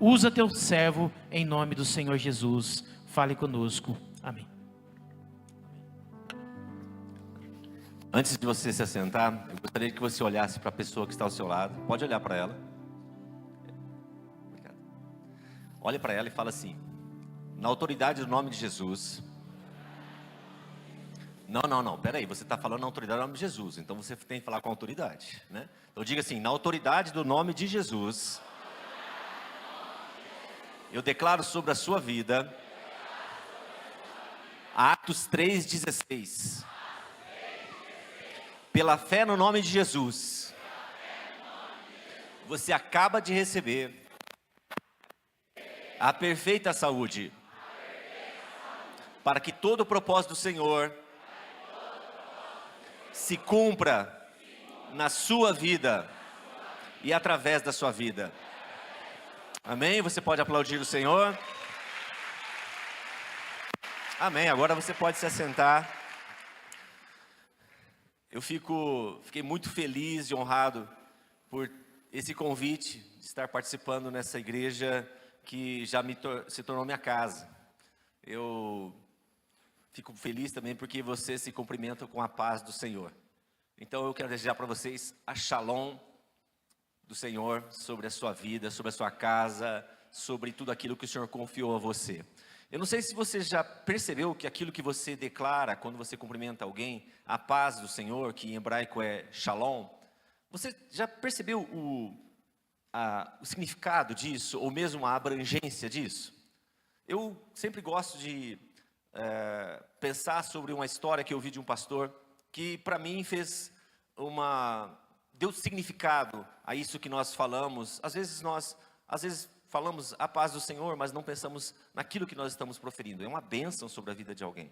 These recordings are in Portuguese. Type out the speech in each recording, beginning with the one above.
Usa teu servo em nome do Senhor Jesus. Fale conosco. Amém. Antes de você se assentar, eu gostaria que você olhasse para a pessoa que está ao seu lado. Pode olhar para ela. Obrigado. Olhe para ela e fala assim: na autoridade do nome de Jesus. Não, peraí, você está falando na autoridade do nome de Jesus, então você tem que falar com autoridade, né? Então diga assim: na autoridade do nome de Jesus, eu declaro sobre a sua vida, Atos 3,16, pela fé no nome de Jesus, você acaba de receber a perfeita saúde, para que todo o propósito do Senhor se cumpra na sua vida e através da sua vida. Amém? Você pode aplaudir o Senhor. Amém. Agora você pode se assentar. Eu fiquei muito feliz e honrado por esse convite de estar participando nessa igreja que já se tornou minha casa. Eu fico feliz também porque você se cumprimenta com a paz do Senhor. Então eu quero desejar para vocês a shalom do Senhor sobre a sua vida, sobre a sua casa, sobre tudo aquilo que o Senhor confiou a você. Eu não sei se você já percebeu que aquilo que você declara quando você cumprimenta alguém, a paz do Senhor, que em hebraico é shalom, você já percebeu o significado disso, ou mesmo a abrangência disso? Eu sempre gosto de pensar sobre uma história que eu ouvi de um pastor, que para mim deu significado a isso que nós falamos. Às vezes falamos a paz do Senhor, mas não pensamos naquilo que nós estamos proferindo. É uma bênção sobre a vida de alguém.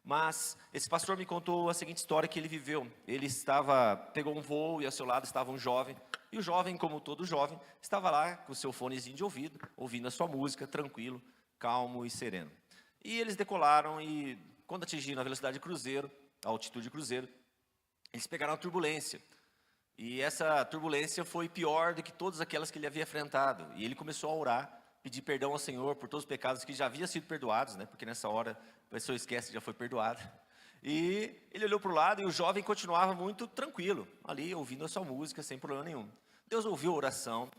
Mas esse pastor me contou a seguinte história que ele viveu. Ele pegou um voo e ao seu lado estava um jovem. E o jovem, como todo jovem, estava lá com o seu fonezinho de ouvido, ouvindo a sua música, tranquilo, calmo e sereno. E eles decolaram e quando atingiram a velocidade de cruzeiro, a altitude de cruzeiro, eles pegaram a turbulência. E essa turbulência foi pior do que todas aquelas que ele havia enfrentado. E ele começou a orar, pedir perdão ao Senhor por todos os pecados que já haviam sido perdoados, né? Porque nessa hora a pessoa esquece que já foi perdoada. E ele olhou para o lado e o jovem continuava muito tranquilo, ali ouvindo a sua música sem problema nenhum. Deus ouviu a oração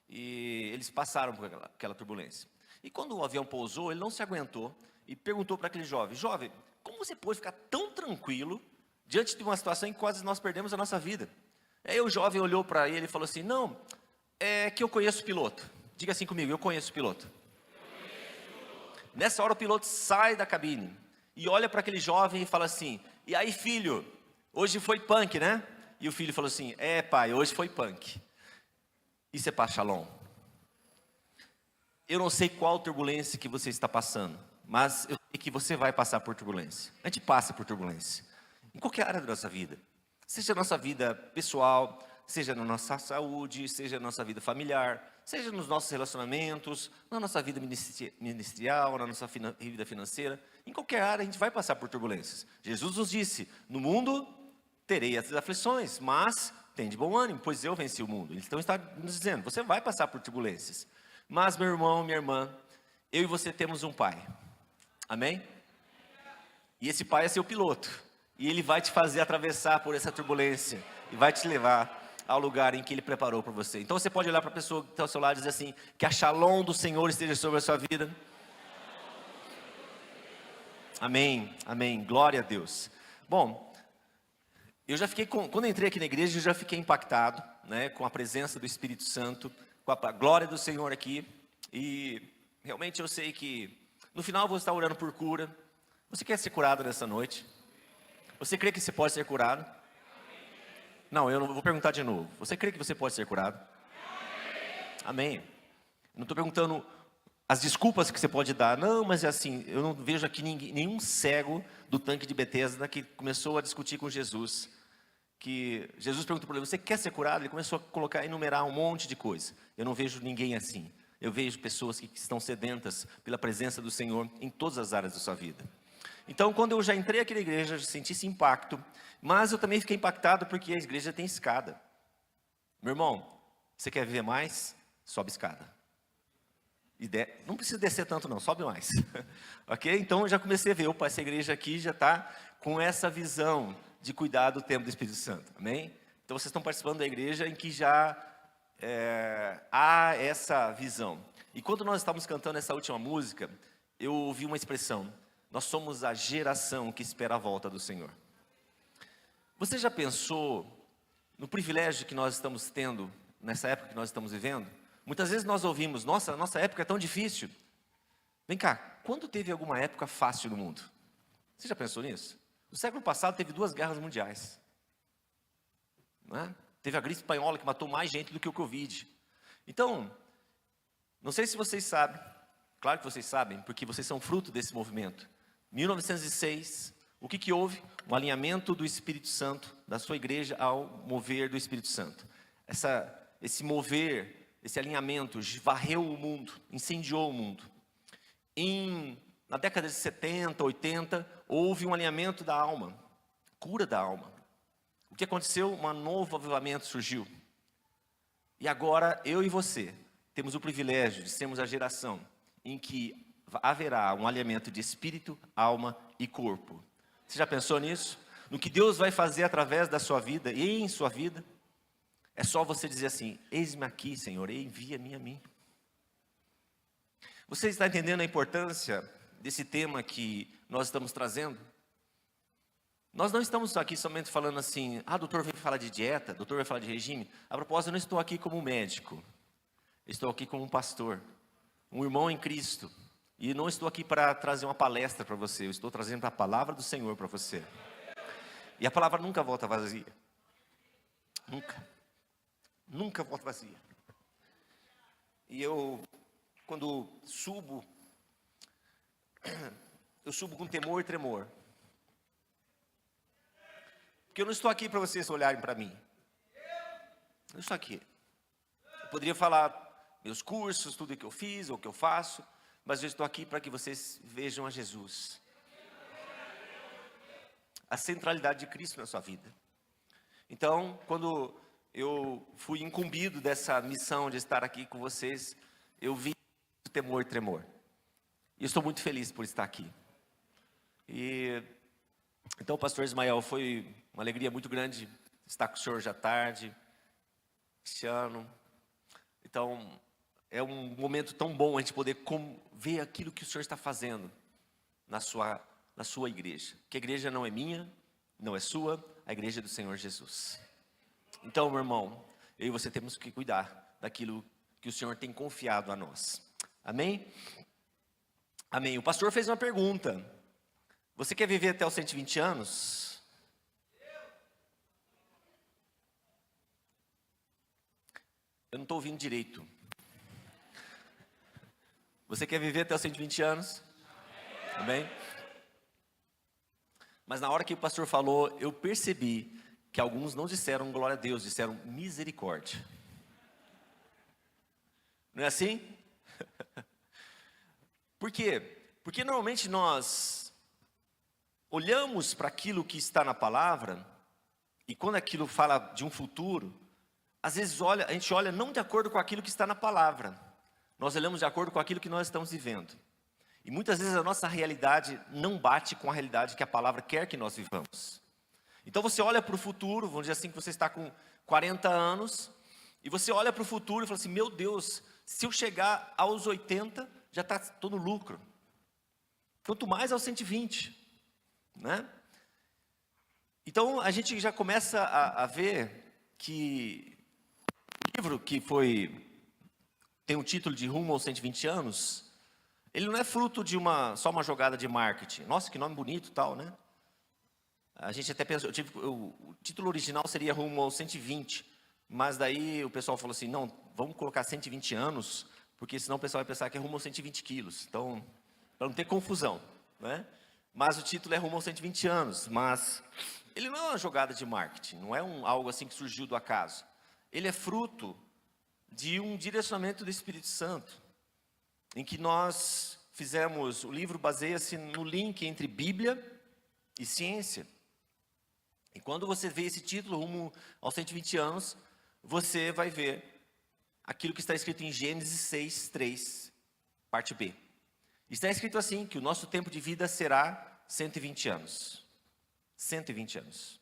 e eles passaram por aquela turbulência. E quando o avião pousou, ele não se aguentou e perguntou para aquele jovem: jovem, como você pode ficar tão tranquilo diante de uma situação em que quase nós perdemos a nossa vida? Aí o jovem olhou para ele e falou assim: não, é que eu conheço o piloto. Diga assim comigo: eu conheço o piloto. Nessa hora o piloto sai da cabine e olha para aquele jovem e fala assim: e aí filho, hoje foi punk, né? E o filho falou assim: é pai, hoje foi punk. Isso é paz, shalom. Eu não sei qual turbulência que você está passando, mas eu sei que você vai passar por turbulência. A gente passa por turbulência em qualquer área da nossa vida. Seja na nossa vida pessoal, seja na nossa saúde, seja na nossa vida familiar, seja nos nossos relacionamentos, na nossa vida ministerial, na nossa vida financeira. Em qualquer área a gente vai passar por turbulências. Jesus nos disse: no mundo terei essas aflições, mas tem de bom ânimo, pois eu venci o mundo. Então está nos dizendo: você vai passar por turbulências. Mas meu irmão, minha irmã, eu e você temos um pai. Amém? E esse pai é seu piloto. E ele vai te fazer atravessar por essa turbulência e vai te levar ao lugar em que ele preparou para você. Então você pode olhar para a pessoa que está ao seu lado e dizer assim: que a shalom do Senhor esteja sobre a sua vida. Amém, amém, glória a Deus. Bom, eu já fiquei, quando eu entrei aqui na igreja, eu já fiquei impactado, né, com a presença do Espírito Santo, com a glória do Senhor aqui. E realmente eu sei que no final eu vou estar orando por cura. Você quer ser curado nessa noite? Você crê que você pode ser curado? Não, eu não vou perguntar de novo. Você crê que você pode ser curado? Amém. Eu não estou perguntando as desculpas que você pode dar. Não, mas é assim, eu não vejo aqui nenhum cego do tanque de Betesda que começou a discutir com Jesus. Que Jesus perguntou para ele: você quer ser curado? Ele começou a enumerar um monte de coisas. Eu não vejo ninguém assim. Eu vejo pessoas que estão sedentas pela presença do Senhor em todas as áreas da sua vida. Então, quando eu já entrei aqui na igreja, eu senti esse impacto, mas eu também fiquei impactado porque a igreja tem escada. Meu irmão, você quer viver mais? Sobe escada. Não precisa descer tanto não, sobe mais. Ok? Então eu já comecei a ver, opa, essa igreja aqui já está com essa visão de cuidar do templo do Espírito Santo. Amém? Então vocês estão participando da igreja em que já há essa visão. E quando nós estávamos cantando essa última música, eu ouvi uma expressão: nós somos a geração que espera a volta do Senhor. Você já pensou no privilégio que nós estamos tendo nessa época que nós estamos vivendo? Muitas vezes nós ouvimos: nossa, a nossa época é tão difícil. Vem cá, quando teve alguma época fácil no mundo? Você já pensou nisso? No século passado teve 2 guerras mundiais. Não é? Teve a gripe espanhola que matou mais gente do que o Covid. Então, não sei se vocês sabem, claro que vocês sabem, porque vocês são fruto desse movimento. 1906, o que houve? Um alinhamento do Espírito Santo, da sua igreja, ao mover do Espírito Santo. Esse mover, esse alinhamento, varreu o mundo, incendiou o mundo. Na década de 70, 80, houve um alinhamento da alma, cura da alma. O que aconteceu? Um novo avivamento surgiu. E agora, eu e você, temos o privilégio de sermos a geração em que haverá um alinhamento de espírito, alma e corpo. Você já pensou nisso? No que Deus vai fazer através da sua vida e em sua vida? É só você dizer assim: eis-me aqui, Senhor, envia-me a mim. Você está entendendo a importância desse tema que nós estamos trazendo? Nós não estamos aqui somente falando assim: doutor vai falar de dieta, doutor vai falar de regime. A propósito, eu não estou aqui como médico. Estou aqui como um pastor, um irmão em Cristo. E não estou aqui para trazer uma palestra para você. Eu estou trazendo a palavra do Senhor para você. E a palavra nunca volta vazia. Nunca. Nunca volta vazia. E eu, quando subo, eu subo com temor e tremor. Porque eu não estou aqui para vocês olharem para mim. Eu estou aqui. Eu poderia falar meus cursos, tudo que eu fiz ou que eu faço, mas eu estou aqui para que vocês vejam a Jesus. A centralidade de Cristo na sua vida. Então, quando eu fui incumbido dessa missão de estar aqui com vocês, eu vi temor e tremor. E estou muito feliz por estar aqui. Então, pastor Ismael, foi uma alegria muito grande estar com o senhor já tarde, este ano. Então, é um momento tão bom a gente poder ver aquilo que o senhor está fazendo na sua igreja. Que a igreja não é minha, não é sua, a igreja é do Senhor Jesus. Então, meu irmão, eu e você temos que cuidar daquilo que o Senhor tem confiado a nós. Amém? Amém. O pastor fez uma pergunta: você quer viver até os 120 anos? Eu não estou ouvindo direito. Você quer viver até os 120 anos? Amém? Mas na hora que o pastor falou, eu percebi que alguns não disseram glória a Deus, disseram misericórdia. Não é assim? Por quê? Porque normalmente nós olhamos para aquilo que está na palavra, e quando aquilo fala de um futuro, às vezes a gente olha não de acordo com aquilo que está na palavra, nós olhamos de acordo com aquilo que nós estamos vivendo. E muitas vezes a nossa realidade não bate com a realidade que a palavra quer que nós vivamos. Então você olha para o futuro, vamos dizer assim, que você está com 40 anos, e você olha para o futuro e fala assim: meu Deus, se eu chegar aos 80, já estou no lucro. Quanto mais aos 120, né? Então a gente já começa a ver que o livro que tem o título de Rumo aos 120 anos, ele não é fruto de só uma jogada de marketing. Nossa, que nome bonito e tal, né? A gente até pensou, o título original seria Rumo aos 120, mas daí o pessoal falou assim: não, vamos colocar 120 anos, porque senão o pessoal vai pensar que é Rumo aos 120 quilos. Então, para não ter confusão, né? Mas o título é Rumo aos 120 anos, mas ele não é uma jogada de marketing, não é algo assim que surgiu do acaso. Ele é fruto de um direcionamento do Espírito Santo, em que nós fizemos, o livro baseia-se no link entre Bíblia e ciência. E quando você vê esse título, Rumo aos 120 anos, você vai ver aquilo que está escrito em Gênesis 6:3, parte B. Está escrito assim, que o nosso tempo de vida será 120 anos. 120 anos.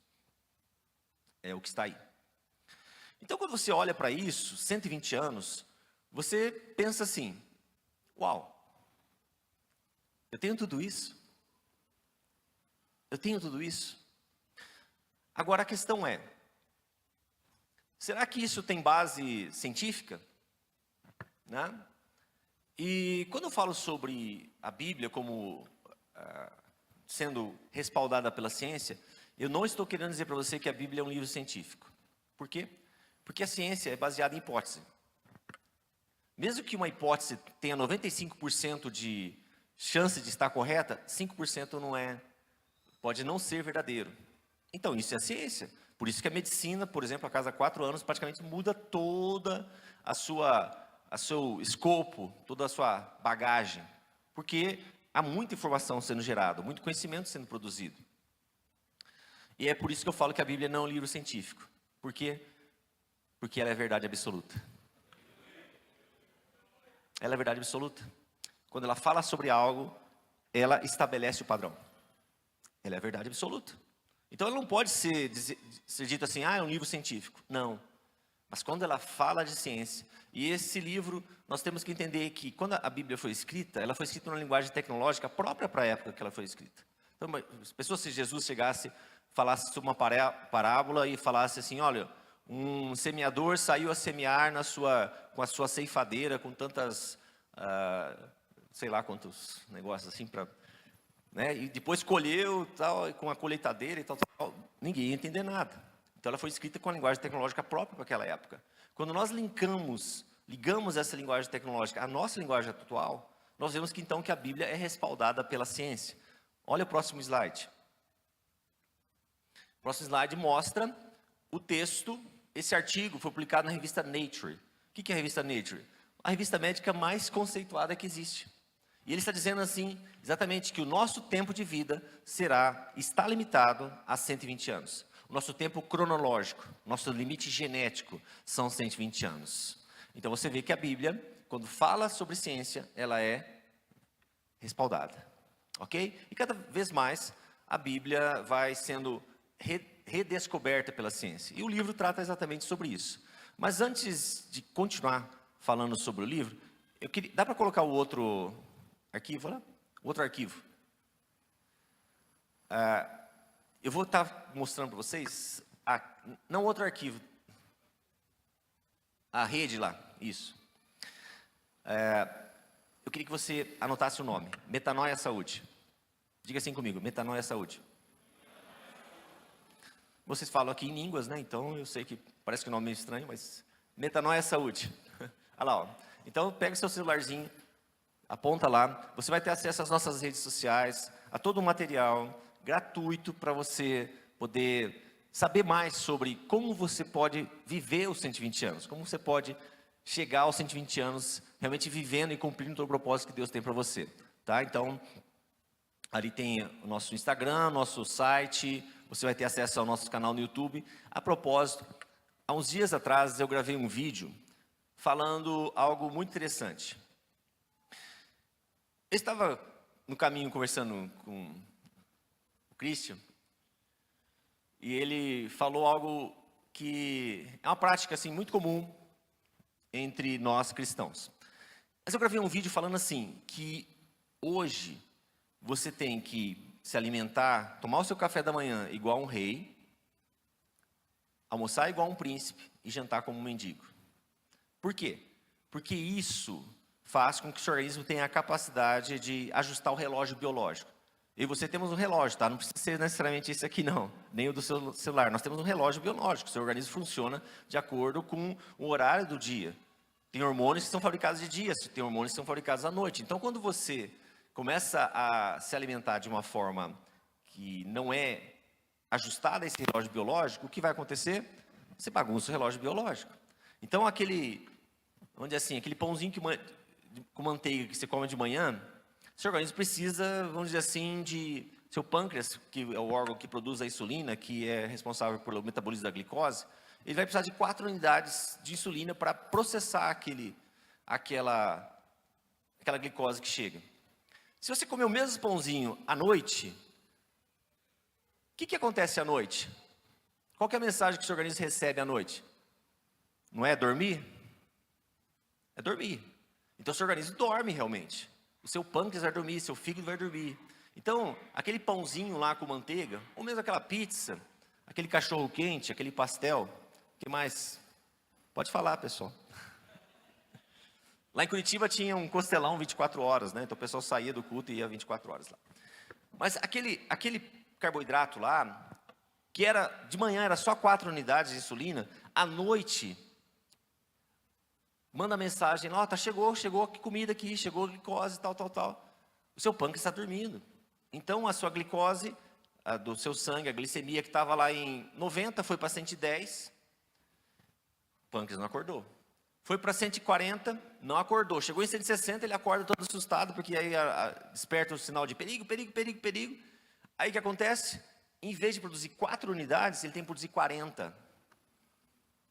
É o que está aí. Então, quando você olha para isso, 120 anos, você pensa assim, uau, eu tenho tudo isso? Eu tenho tudo isso? Agora a questão é, será que isso tem base científica? Né? E quando eu falo sobre a Bíblia como sendo respaldada pela ciência, eu não estou querendo dizer para você que a Bíblia é um livro científico. Por quê? Porque a ciência é baseada em hipótese. Mesmo que uma hipótese tenha 95% de chance de estar correta, 5% pode não ser verdadeiro. Então, isso é a ciência. Por isso que a medicina, por exemplo, a cada 4 anos, praticamente muda toda a seu escopo, toda a sua bagagem. Porque há muita informação sendo gerada, muito conhecimento sendo produzido. E é por isso que eu falo que a Bíblia não é um livro científico. Por quê? Porque ela é verdade absoluta. Ela é verdade absoluta. Quando ela fala sobre algo, ela estabelece o padrão. Ela é verdade absoluta. Então ela não pode ser dito assim, é um livro científico. Não. Mas quando ela fala de ciência, e esse livro, nós temos que entender que quando a Bíblia foi escrita, ela foi escrita numa linguagem tecnológica própria para a época que ela foi escrita. Então, as pessoas, se Jesus chegasse, falasse sobre uma parábola e falasse assim, olha, um semeador saiu a semear com a sua ceifadeira, com tantas, sei lá quantos negócios assim, né? E depois colheu, tal, com a colheitadeira e tal, ninguém ia entender nada. Então ela foi escrita com a linguagem tecnológica própria para aquela época. Quando nós ligamos essa linguagem tecnológica à nossa linguagem atual, nós vemos que então que a Bíblia é respaldada pela ciência. Olha o próximo slide. O próximo slide mostra o texto. Esse artigo foi publicado na revista Nature. O que é a revista Nature? A revista médica mais conceituada que existe. E ele está dizendo assim, exatamente, que o nosso tempo de vida está limitado a 120 anos. O nosso tempo cronológico, nosso limite genético são 120 anos. Então você vê que a Bíblia, quando fala sobre ciência, ela é respaldada. Ok? E cada vez mais a Bíblia vai sendo redescoberta pela ciência. E o livro trata exatamente sobre isso. Mas antes de continuar falando sobre o livro, dá para colocar o outro arquivo lá? Outro arquivo. Eu vou estar mostrando para vocês, não outro arquivo, a rede lá, isso. Eu queria que você anotasse o nome, Metanoia Saúde. Diga assim comigo, Metanoia Saúde. Vocês falam aqui em línguas, né? Então eu sei que parece que o nome é meio estranho, mas Metanoia Saúde. Olha lá, ó. Então pega o seu celularzinho, aponta lá, você vai ter acesso às nossas redes sociais, a todo o material gratuito para você poder saber mais sobre como você pode viver os 120 anos, como você pode chegar aos 120 anos realmente vivendo e cumprindo todo o propósito que Deus tem para você, tá? Então, ali tem o nosso Instagram, nosso site, você vai ter acesso ao nosso canal no YouTube. A propósito, há uns dias atrás eu gravei um vídeo falando algo muito interessante. Eu estava no caminho conversando com o Christian, e ele falou algo que é uma prática assim, muito comum entre nós cristãos. Mas eu gravei um vídeo falando assim, que hoje você tem que se alimentar, tomar o seu café da manhã igual um rei, almoçar igual um príncipe e jantar como um mendigo. Por quê? Porque isso faz com que o seu organismo tenha a capacidade de ajustar o relógio biológico. Eu e você temos um relógio, tá? Não precisa ser necessariamente esse aqui não, nem o do seu celular. Nós temos um relógio biológico, o seu organismo funciona de acordo com o horário do dia. Tem hormônios que são fabricados de dia, tem hormônios que são fabricados à noite. Então, quando você começa a se alimentar de uma forma que não é ajustada a esse relógio biológico, o que vai acontecer? Você bagunça o relógio biológico. Então, aquele pãozinho com manteiga que você come de manhã, seu organismo precisa, vamos dizer assim, seu pâncreas, que é o órgão que produz a insulina, que é responsável pelo metabolismo da glicose, ele vai precisar de 4 unidades de insulina para processar aquela aquela glicose que chega. Se você comer o mesmo pãozinho à noite, o que acontece à noite? Qual que é a mensagem que o seu organismo recebe à noite? Não é dormir? É dormir. Então o seu organismo dorme realmente. O seu pâncreas vai dormir, seu fígado vai dormir. Então, aquele pãozinho lá com manteiga, ou mesmo aquela pizza, aquele cachorro quente, aquele pastel, o que mais? Pode falar, pessoal. Lá em Curitiba tinha um costelão 24 horas, né? Então o pessoal saía do culto e ia 24 horas lá. Mas aquele carboidrato lá, que era de manhã era só 4 unidades de insulina, à noite manda mensagem, ó, chegou comida aqui, chegou glicose, tal. O seu pâncreas está dormindo. Então a sua glicose, do seu sangue, a glicemia que estava lá em 90, foi para 110, o pâncreas não acordou. Foi para 140, não acordou. Chegou em 160, ele acorda todo assustado, porque aí desperta o sinal de perigo. Aí o que acontece? Em vez de produzir 4 unidades, ele tem que produzir 40.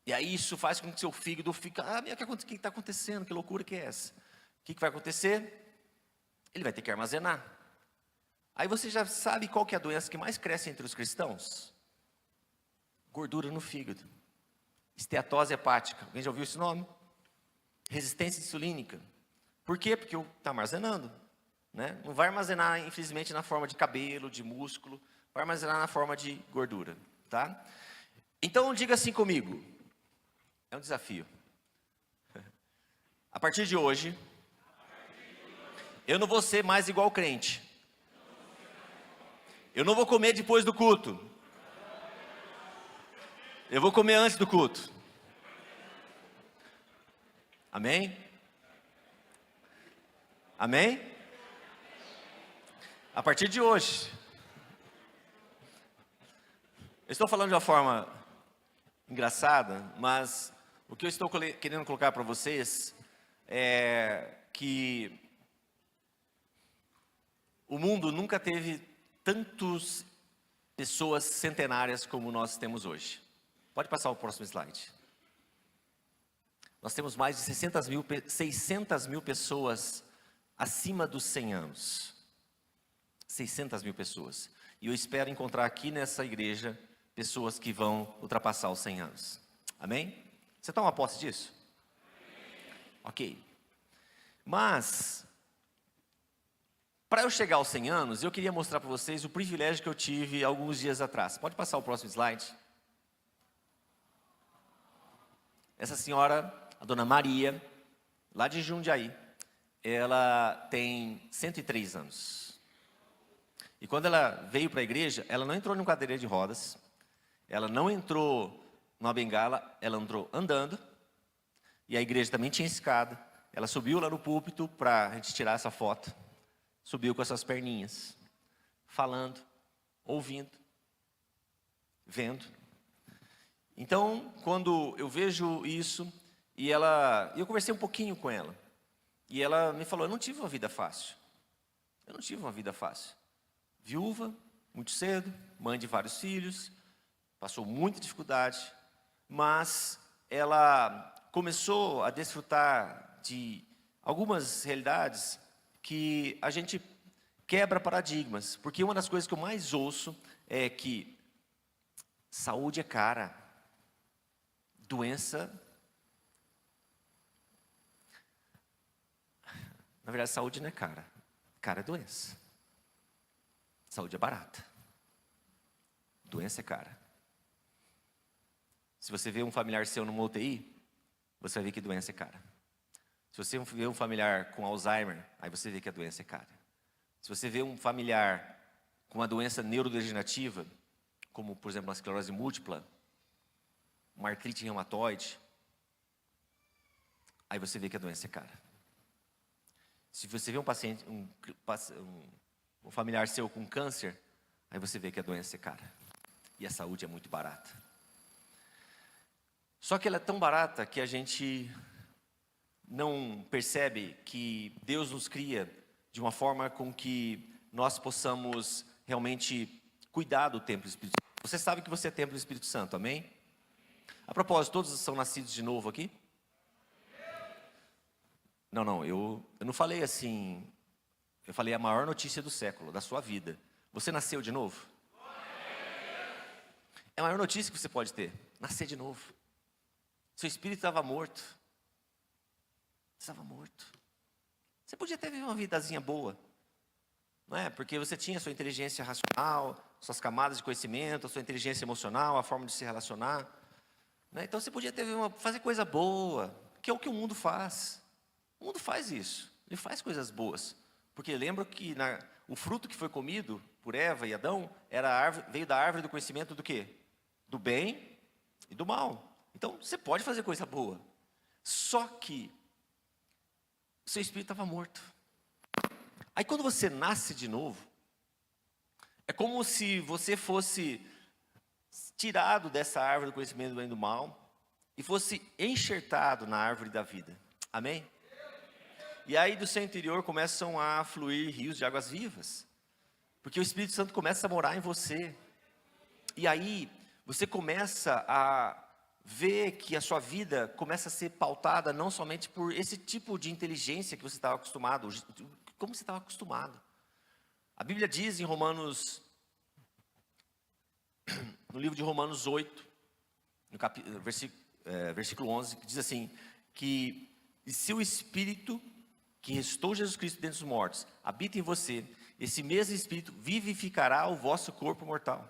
E aí isso faz com que seu fígado fique, o que está acontecendo? Que loucura que é essa? O que vai acontecer? Ele vai ter que armazenar. Aí você já sabe qual que é a doença que mais cresce entre os cristãos? Gordura no fígado. Esteatose hepática. Alguém já ouviu esse nome? Resistência insulínica. Por quê? Porque está armazenando. Né? Não vai armazenar, infelizmente, na forma de cabelo, de músculo. Vai armazenar na forma de gordura. Tá? Então, diga assim comigo. É um desafio. A partir de hoje, eu não vou ser mais igual crente. Eu não vou comer depois do culto. Eu vou comer antes do culto. Amém? Amém? A partir de hoje. Eu estou falando de uma forma engraçada, mas o que eu estou querendo colocar para vocês é que o mundo nunca teve tantas pessoas centenárias como nós temos hoje. Pode passar o próximo slide. Nós temos mais de 600 mil pessoas acima dos 100 anos. 600 mil pessoas. E eu espero encontrar aqui nessa igreja pessoas que vão ultrapassar os 100 anos. Amém? Você toma posse disso? Ok. Mas, para eu chegar aos 100 anos, eu queria mostrar para vocês o privilégio que eu tive alguns dias atrás. Pode passar o próximo slide? Essa senhora, a dona Maria, lá de Jundiaí, ela tem 103 anos. E quando ela veio para a igreja, ela não entrou numa cadeira de rodas, ela não entrou numa bengala, ela entrou andando, e a igreja também tinha escada. Ela subiu lá no púlpito para a gente tirar essa foto, subiu com essas perninhas, falando, ouvindo, vendo. Então, quando eu vejo isso, eu conversei um pouquinho com ela, e ela me falou, eu não tive uma vida fácil. Eu não tive uma vida fácil. Viúva, muito cedo, mãe de vários filhos, passou muita dificuldade, mas ela começou a desfrutar de algumas realidades que a gente quebra paradigmas, porque uma das coisas que eu mais ouço é que saúde é cara, doença... Na verdade, saúde não é cara, cara é doença. Saúde é barata, doença é cara. Se você vê um familiar seu numa UTI, você vai ver que doença é cara. Se você vê um familiar com Alzheimer, aí você vê que a doença é cara. Se você vê um familiar com uma doença neurodegenerativa, como por exemplo uma esclerose múltipla, uma artrite reumatoide, aí você vê que a doença é cara. Se você vê um paciente, um familiar seu com câncer, aí você vê que a doença é cara. E a saúde é muito barata. Só que ela é tão barata que a gente não percebe que Deus nos cria de uma forma com que nós possamos realmente cuidar do templo do Espírito Santo. Você sabe que você é templo do Espírito Santo, amém? A propósito, todos são nascidos de novo aqui? Não, eu não falei assim. Eu falei a maior notícia do século, da sua vida. Você nasceu de novo? É a maior notícia que você pode ter, nascer de novo. Seu espírito estava morto. Estava morto. Você podia ter vivido uma vidazinha boa, não é? Porque você tinha sua inteligência racional, suas camadas de conhecimento, a sua inteligência emocional, a forma de se relacionar, né? Então você podia ter fazer coisa boa, que é o que o mundo faz. O mundo faz isso, ele faz coisas boas. Porque lembra que o fruto que foi comido por Eva e Adão veio da árvore do conhecimento do quê? Do bem e do mal. Então você pode fazer coisa boa, só que o seu espírito estava morto. Aí quando você nasce de novo, é como se você fosse tirado dessa árvore do conhecimento do bem e do mal e fosse enxertado na árvore da vida. Amém? E aí do seu interior começam a fluir rios de águas vivas, porque o Espírito Santo começa a morar em você. E aí você começa a ver que a sua vida começa a ser pautada não somente por esse tipo de inteligência que você estava acostumado, como você estava acostumado. A Bíblia diz em no livro de Romanos 8, no versículo 11, que diz assim, que se o Espírito que ressuscitou Jesus Cristo dentre os mortos habita em você, esse mesmo Espírito vivificará o vosso corpo mortal.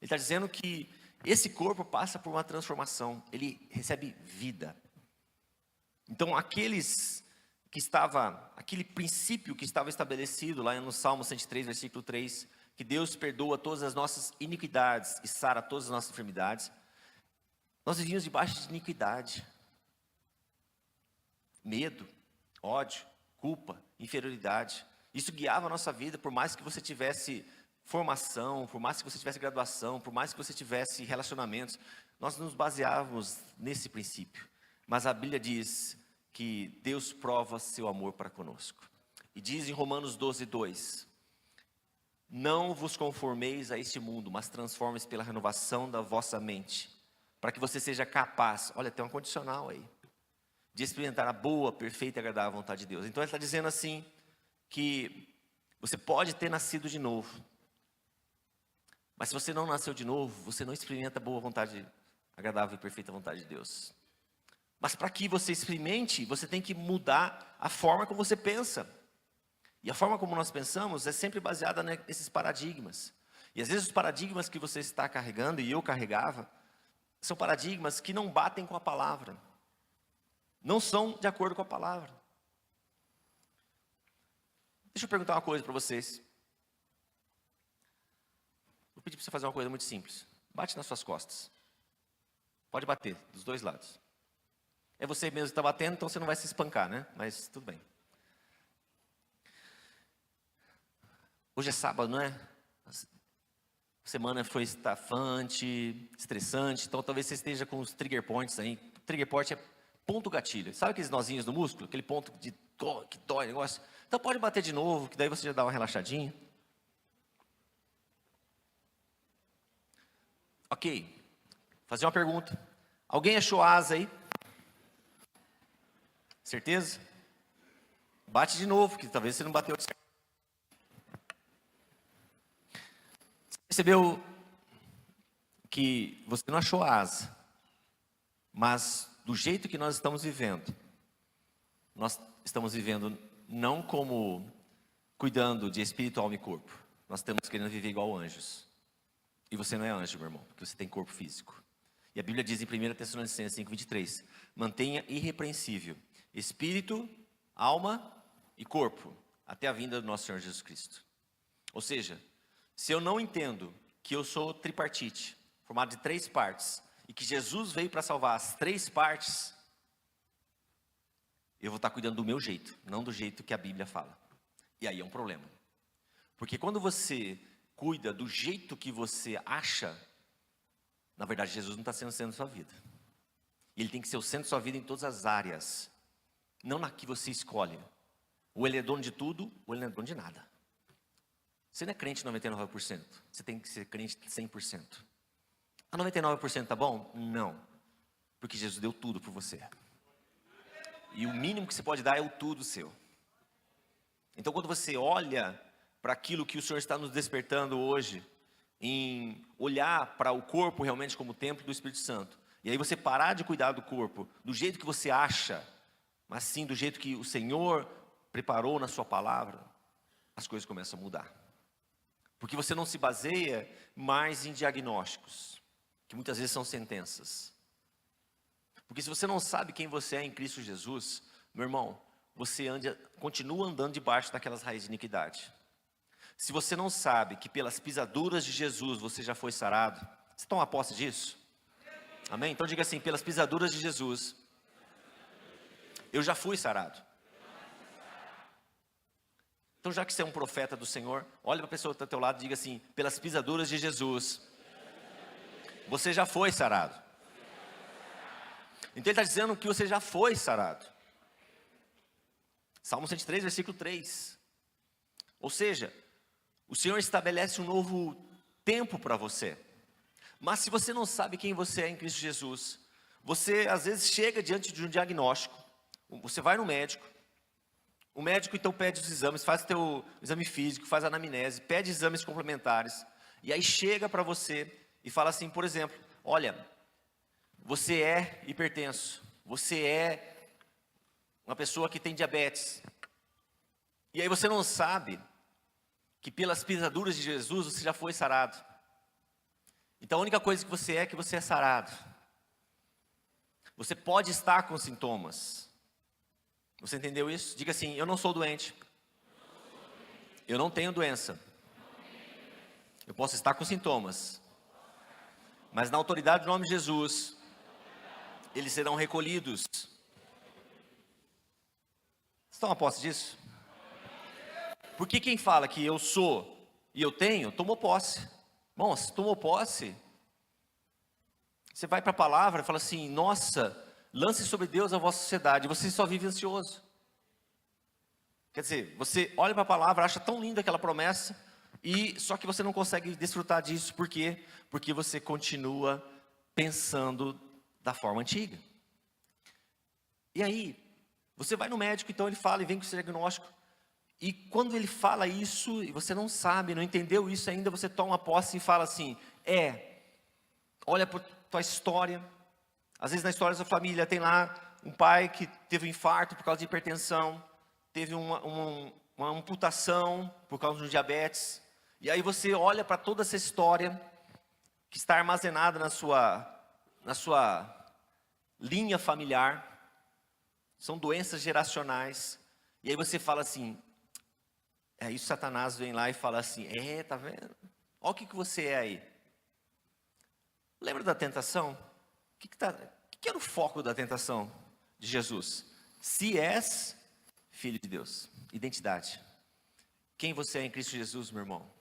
Ele está dizendo que esse corpo passa por uma transformação, ele recebe vida. Então aquele princípio que estava estabelecido lá no Salmo 103, versículo 3, que Deus perdoa todas as nossas iniquidades e sara todas as nossas enfermidades, nós vivíamos debaixo de iniquidade, medo, ódio, culpa, inferioridade. Isso guiava a nossa vida, por mais que você tivesse formação, por mais que você tivesse graduação, por mais que você tivesse relacionamentos, nós nos baseávamos nesse princípio. Mas a Bíblia diz que Deus prova seu amor para conosco. E diz em Romanos 12, 2, não vos conformeis a este mundo, mas transformeis pela renovação da vossa mente, para que você seja capaz, olha, tem um condicional aí, de experimentar a boa, perfeita e agradável vontade de Deus. Então ele está dizendo assim, que você pode ter nascido de novo, mas se você não nasceu de novo, você não experimenta a boa vontade, agradável e perfeita vontade de Deus. Mas para que você experimente, você tem que mudar a forma como você pensa. E a forma como nós pensamos é sempre baseada nesses paradigmas. E às vezes os paradigmas que você está carregando, e eu carregava, são paradigmas que não batem com a palavra. Não são de acordo com a palavra. Deixa eu perguntar uma coisa para vocês. Vou pedir para você fazer uma coisa muito simples. Bate nas suas costas. Pode bater, dos dois lados. É você mesmo que está batendo, então você não vai se espancar, né? Mas tudo bem. Hoje é sábado, não é? A semana foi estafante, estressante, então talvez você esteja com os trigger points aí. Trigger point é ponto gatilho. Sabe aqueles nozinhos do músculo? Aquele ponto que dói o negócio? Então pode bater de novo, que daí você já dá uma relaxadinha. Ok. Fazer uma pergunta. Alguém achou asa aí? Certeza? Bate de novo, que talvez você não bateu. Você percebeu que você não achou asa, mas do jeito que nós estamos vivendo não como cuidando de espírito, alma e corpo. Nós estamos querendo viver igual anjos. E você não é anjo, meu irmão, porque você tem corpo físico. E a Bíblia diz em 1 Tessalonicenses 5:23, mantenha irrepreensível espírito, alma e corpo, até a vinda do nosso Senhor Jesus Cristo. Ou seja, se eu não entendo que eu sou tripartite, formado de 3 partes, e que Jesus veio para salvar as 3 partes, eu vou estar cuidando do meu jeito, não do jeito que a Bíblia fala. E aí é um problema. Porque quando você cuida do jeito que você acha, na verdade Jesus não está sendo o centro da sua vida. Ele tem que ser o centro da sua vida em todas as áreas, não na que você escolhe. Ou ele é dono de tudo, ou ele não é dono de nada. Você não é crente 99%, você tem que ser crente 100%. A 99% tá bom? Não, porque Jesus deu tudo por você. E o mínimo que você pode dar é o tudo seu. Então, quando você olha para aquilo que o Senhor está nos despertando hoje, em olhar para o corpo realmente como templo do Espírito Santo, e aí você parar de cuidar do corpo do jeito que você acha, mas sim do jeito que o Senhor preparou na sua palavra, as coisas começam a mudar. Porque você não se baseia mais em diagnósticos, que muitas vezes são sentenças. Porque se você não sabe quem você é em Cristo Jesus, meu irmão, você continua andando debaixo daquelas raízes de iniquidade. Se você não sabe que pelas pisaduras de Jesus você já foi sarado, você toma posse disso? Amém? Então diga assim, pelas pisaduras de Jesus, eu já fui sarado. Então já que você é um profeta do Senhor, olha para a pessoa que está ao teu lado e diga assim, pelas pisaduras de Jesus, você já foi sarado. Então ele está dizendo que você já foi sarado. Salmo 103, versículo 3. Ou seja, o Senhor estabelece um novo tempo para você. Mas se você não sabe quem você é em Cristo Jesus, você às vezes chega diante de um diagnóstico, você vai no médico, o médico então pede os exames, faz o teu exame físico, faz a anamnese, pede exames complementares, e aí chega para você e fala assim, por exemplo, olha, você é hipertenso, você é uma pessoa que tem diabetes, e aí você não sabe que pelas pisaduras de Jesus você já foi sarado. Então a única coisa que você é sarado. Você pode estar com sintomas. Você entendeu isso? Diga assim, eu não sou doente. Eu não tenho doença. Eu posso estar com sintomas. Mas na autoridade do nome de Jesus, eles serão recolhidos. Vocês estão a posse disso? Porque quem fala que eu sou e eu tenho, tomou posse. Bom, se tomou posse, você vai para a palavra e fala assim, nossa, lance sobre Deus a vossa sociedade, você só vive ansioso. Quer dizer, você olha para a palavra, acha tão linda aquela promessa, e só que você não consegue desfrutar disso, por quê? Porque você continua pensando da forma antiga. E aí, você vai no médico, então ele fala e vem com esse diagnóstico, e quando ele fala isso, e você não sabe, não entendeu isso ainda, você toma posse e fala assim, olha para a tua história, às vezes na história da sua família tem lá um pai que teve um infarto por causa de hipertensão, teve uma amputação por causa do diabetes, e aí você olha para toda essa história que está armazenada na sua linha familiar, são doenças geracionais, e aí você fala assim, aí o Satanás vem lá e fala assim, tá vendo? Olha o que você é aí. Lembra da tentação? O que era o foco da tentação de Jesus? Se és filho de Deus, identidade. Quem você é em Cristo Jesus, meu irmão?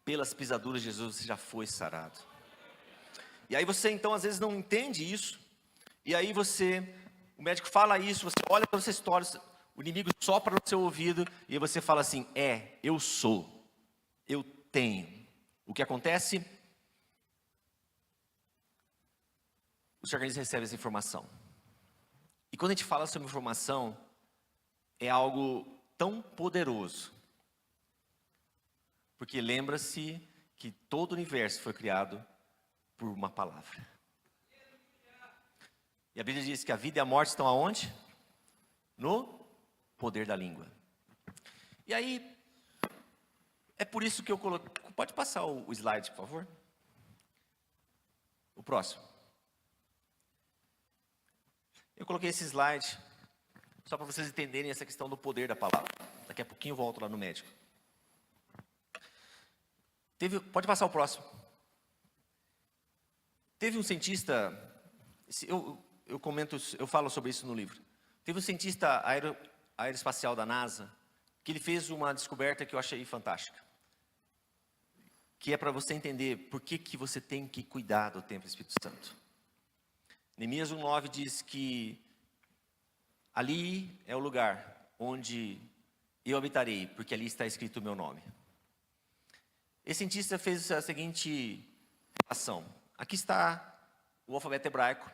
Pelas pisaduras de Jesus você já foi sarado. E aí você então às vezes não entende isso, e aí o médico fala isso, você olha para essa história, o inimigo sopra no seu ouvido, e aí você fala assim, eu sou, eu tenho. O que acontece? O seu organismo recebe essa informação. E quando a gente fala sobre informação, é algo tão poderoso. Porque lembra-se que todo o universo foi criado por uma palavra. E a Bíblia diz que a vida e a morte estão aonde? No poder da língua. E aí, é por isso que eu coloquei... Pode passar o slide, por favor? O próximo. Eu coloquei esse slide só para vocês entenderem essa questão do poder da palavra. Daqui a pouquinho eu volto lá no médico. Pode passar o próximo. Teve um cientista, eu falo sobre isso no livro. Teve um cientista aeroespacial da NASA, que ele fez uma descoberta que eu achei fantástica. Que é para você entender por que você tem que cuidar do templo do Espírito Santo. Neemias 1:9 diz que ali é o lugar onde eu habitarei, porque ali está escrito o meu nome. Esse cientista fez a seguinte ação. Aqui está o alfabeto hebraico,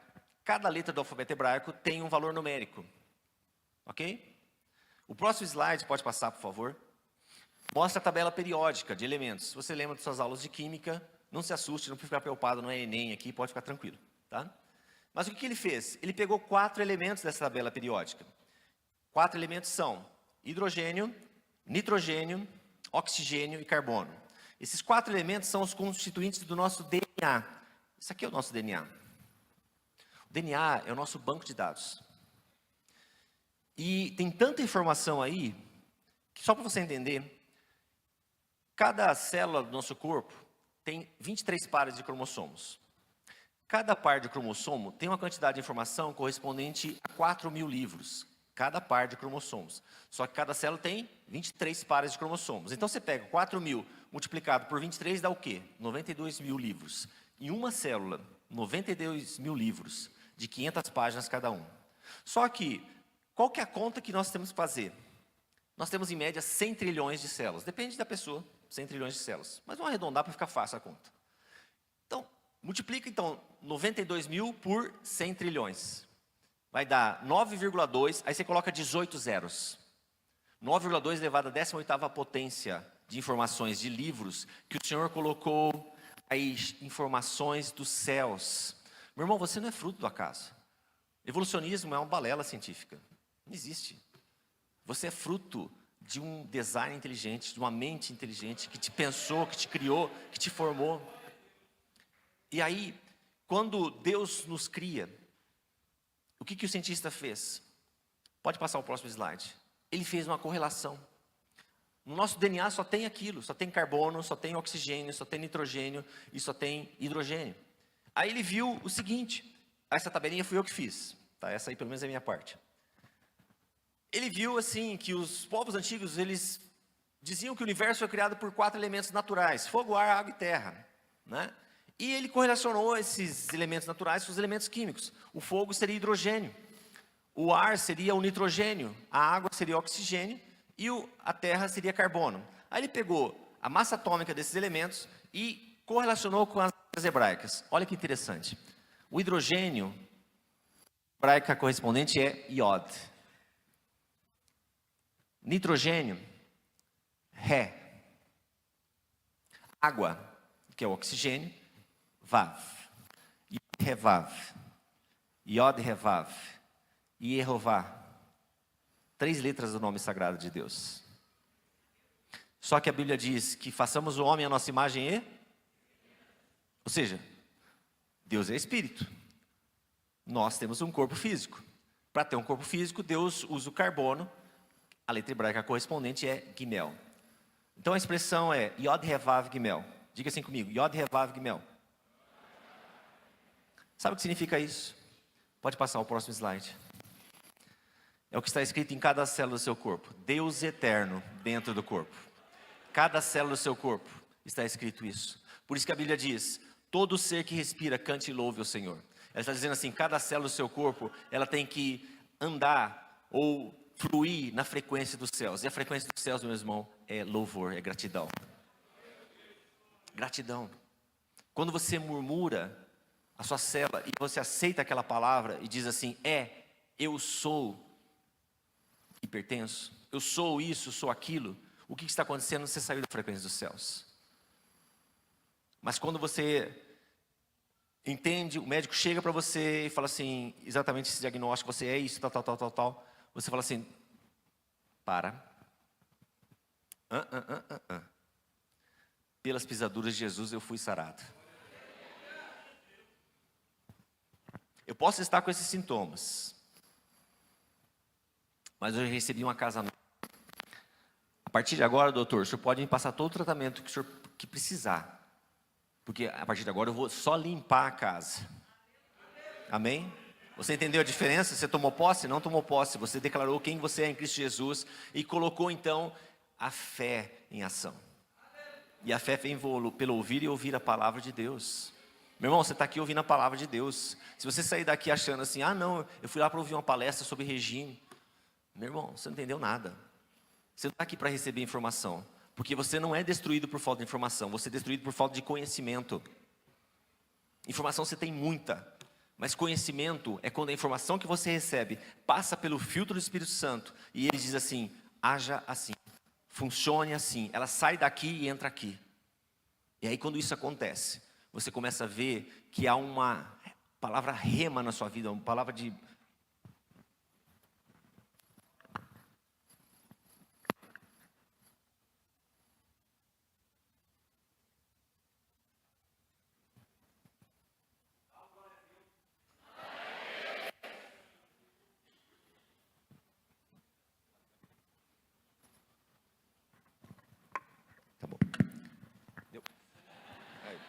cada letra do alfabeto hebraico tem um valor numérico. Ok? O próximo slide, pode passar, por favor. Mostra a tabela periódica de elementos. Se você lembra de suas aulas de química, não se assuste, não precisa ficar preocupado, não é Enem aqui, pode ficar tranquilo. Tá? Mas o que ele fez? Ele pegou 4 elementos dessa tabela periódica. 4 elementos são hidrogênio, nitrogênio, oxigênio e carbono. Esses 4 elementos são os constituintes do nosso DNA. Isso aqui é o nosso DNA. O DNA é o nosso banco de dados. E tem tanta informação aí, que só para você entender, cada célula do nosso corpo tem 23 pares de cromossomos. Cada par de cromossomo tem uma quantidade de informação correspondente a 4.000 livros. Cada par de cromossomos. Só que cada célula tem 23 pares de cromossomos. Então você pega 4.000 multiplicado por 23 dá o quê? 92.000 livros. Em uma célula, 92.000 livros, de 500 páginas cada um. Só que, qual que é a conta que nós temos que fazer? Nós temos em média 100 trilhões de células. Depende da pessoa, 100 trilhões de células. Mas vamos arredondar para ficar fácil a conta. Então, multiplica então 92.000 por 100 trilhões. Vai dar 9,2, aí você coloca 18 zeros. 9,2 elevado à 18ª potência de informações, de livros, que o Senhor colocou as informações dos céus. Meu irmão, você não é fruto do acaso. Evolucionismo é uma balela científica. Não existe. Você é fruto de um design inteligente, de uma mente inteligente, que te pensou, que te criou, que te formou. E aí, quando Deus nos cria, o que o cientista fez? Pode passar o próximo slide. Ele fez uma correlação. No nosso DNA só tem aquilo, só tem carbono, só tem oxigênio, só tem nitrogênio e só tem hidrogênio. Aí ele viu o seguinte, essa tabelinha fui eu que fiz, tá? Essa aí pelo menos é a minha parte. Ele viu assim que os povos antigos, eles diziam que o universo foi criado por 4 elementos naturais, fogo, ar, água e terra, né? E ele correlacionou esses elementos naturais com os elementos químicos. O fogo seria hidrogênio, o ar seria o nitrogênio, a água seria o oxigênio e a terra seria carbono. Aí ele pegou a massa atômica desses elementos e correlacionou com as letras hebraicas. Olha que interessante. O hidrogênio, hebraica correspondente é iod. Nitrogênio, ré. Água, que é o oxigênio, vav. Iod, revav. Iod, revav. Yehová. 3 letras do nome sagrado de Deus. Só que a Bíblia diz que façamos o homem à nossa imagem e... Ou seja, Deus é espírito. Nós temos um corpo físico. Para ter um corpo físico, Deus usa o carbono. A letra hebraica correspondente é Gimel. Então a expressão é Yod Revav Gimel. Diga assim comigo, Yod Revav Gimel. Sabe o que significa isso? Pode passar o próximo slide. É o que está escrito em cada célula do seu corpo. Deus eterno dentro do corpo. Cada célula do seu corpo está escrito isso. Por isso que a Bíblia diz, todo ser que respira, cante e louve ao Senhor. Ela está dizendo assim, cada célula do seu corpo, ela tem que andar ou fluir na frequência dos céus. E a frequência dos céus, meu irmão, é louvor, é gratidão. Gratidão. Quando você murmura a sua célula e você aceita aquela palavra e diz assim, eu sou e pertenço, eu sou isso, sou aquilo, o que está acontecendo? Você saiu da frequência dos céus. Mas quando você entende, o médico chega para você e fala assim, exatamente esse diagnóstico, você é isso, tal. Você fala assim, para. Pelas pisaduras de Jesus eu fui sarado. Eu posso estar com esses sintomas, mas eu recebi uma casa nova. A partir de agora, doutor, o senhor pode me passar todo o tratamento que o senhor que precisar. Porque a partir de agora eu vou só limpar a casa. Amém? Você entendeu a diferença? Você tomou posse? Não tomou posse. Você declarou quem você é em Cristo Jesus e colocou então a fé em ação. E a fé vem pelo ouvir e ouvir a palavra de Deus. Meu irmão, você está aqui ouvindo a palavra de Deus. Se você sair daqui achando assim, não, eu fui lá para ouvir uma palestra sobre regime. Meu irmão, você não entendeu nada. Você não está aqui para receber informação. Porque você não é destruído por falta de informação. Você é destruído por falta de conhecimento. Informação você tem muita. Mas conhecimento é quando a informação que você recebe passa pelo filtro do Espírito Santo e ele diz assim: haja assim, funcione assim. Ela sai daqui e entra aqui. E aí quando isso acontece, você começa a ver que há uma palavra rema na sua vida, uma palavra de... Tá bom. Deu. Aí.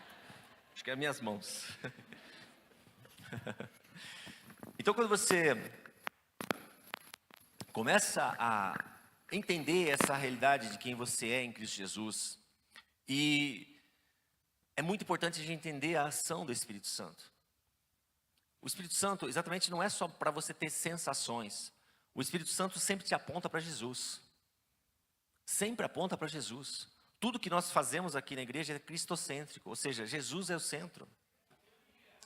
Acho que é as minhas mãos. Então quando você começa a entender essa realidade de quem você é em Cristo Jesus, e é muito importante a gente entender a ação do Espírito Santo. O Espírito Santo exatamente não é só para você ter sensações. O Espírito Santo sempre te aponta para Jesus. Sempre aponta para Jesus. Tudo que nós fazemos aqui na igreja é cristocêntrico, ou seja, Jesus é o centro.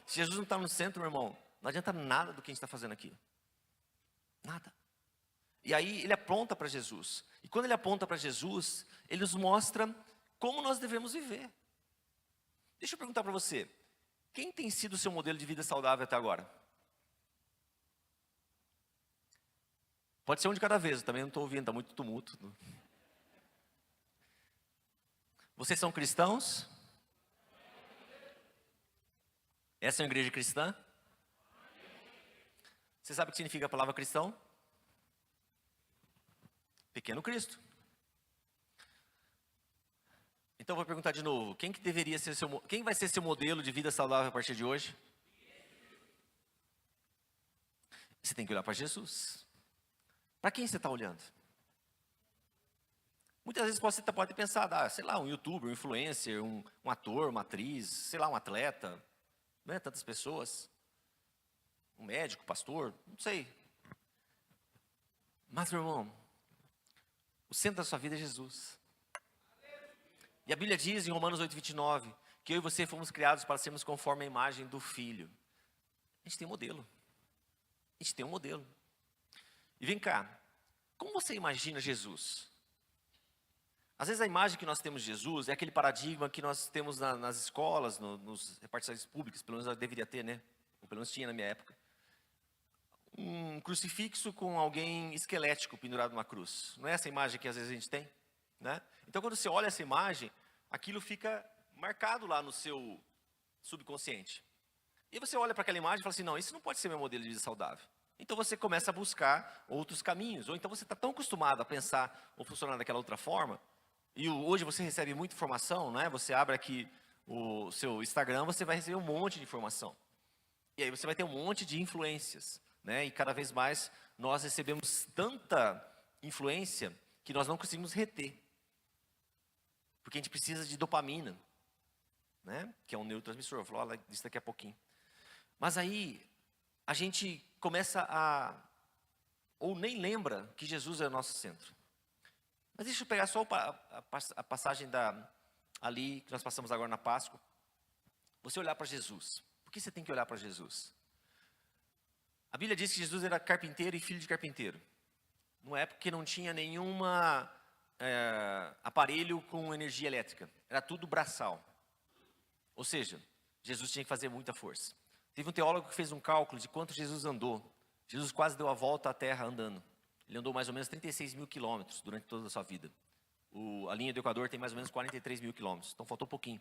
Se Jesus não está no centro, meu irmão, não adianta nada do que a gente está fazendo aqui. Nada. E aí ele aponta para Jesus. E quando ele aponta para Jesus, ele nos mostra como nós devemos viver. Deixa eu perguntar para você, quem tem sido o seu modelo de vida saudável até agora? Pode ser um de cada vez, eu também não estou ouvindo, está muito tumulto. Vocês são cristãos? Essa é uma igreja cristã? Você sabe o que significa a palavra cristão? Pequeno Cristo. Então eu vou perguntar de novo, quem vai ser seu modelo de vida saudável a partir de hoje? Você tem que olhar para Jesus. Para quem você está olhando? Muitas vezes você pode pensar, sei lá, um youtuber, um influencer, um ator, uma atriz, sei lá, um atleta, não é? Tantas pessoas, um médico, pastor, não sei. Mas, meu irmão, o centro da sua vida é Jesus. E a Bíblia diz em Romanos 8:29, que eu e você fomos criados para sermos conforme a imagem do Filho. A gente tem um modelo. A gente tem um modelo. E vem cá, como você imagina Jesus? Às vezes a imagem que nós temos de Jesus é aquele paradigma que nós temos nas escolas, nos repartições públicas, pelo menos deveria ter, né? Ou pelo menos tinha na minha época. Um crucifixo com alguém esquelético pendurado numa cruz. Não é essa imagem que às vezes a gente tem? Né? Então quando você olha essa imagem, aquilo fica marcado lá no seu subconsciente. E você olha para aquela imagem e fala assim, não, isso não pode ser meu modelo de vida saudável. Então você começa a buscar outros caminhos. Ou então você está tão acostumado a pensar ou funcionar daquela outra forma, e hoje você recebe muita informação, né? Você abre aqui o seu Instagram, você vai receber um monte de informação. E aí você vai ter um monte de influências, né? E cada vez mais nós recebemos tanta influência que nós não conseguimos reter. Porque a gente precisa de dopamina, né? Que é um neurotransmissor, eu vou falar disso daqui a pouquinho. Mas aí a gente começa ou nem lembra que Jesus é o nosso centro. Mas deixa eu pegar só a passagem ali que nós passamos agora na Páscoa. Você olhar para Jesus. Por que você tem que olhar para Jesus? A Bíblia diz que Jesus era carpinteiro e filho de carpinteiro. Numa época que não tinha nenhuma aparelho com energia elétrica. Era tudo braçal. Ou seja, Jesus tinha que fazer muita força. Teve um teólogo que fez um cálculo de quanto Jesus andou. Jesus quase deu a volta à terra andando. Ele andou mais ou menos 36 mil quilômetros durante toda a sua vida. A linha do Equador tem mais ou menos 43 mil quilômetros. Então faltou pouquinho.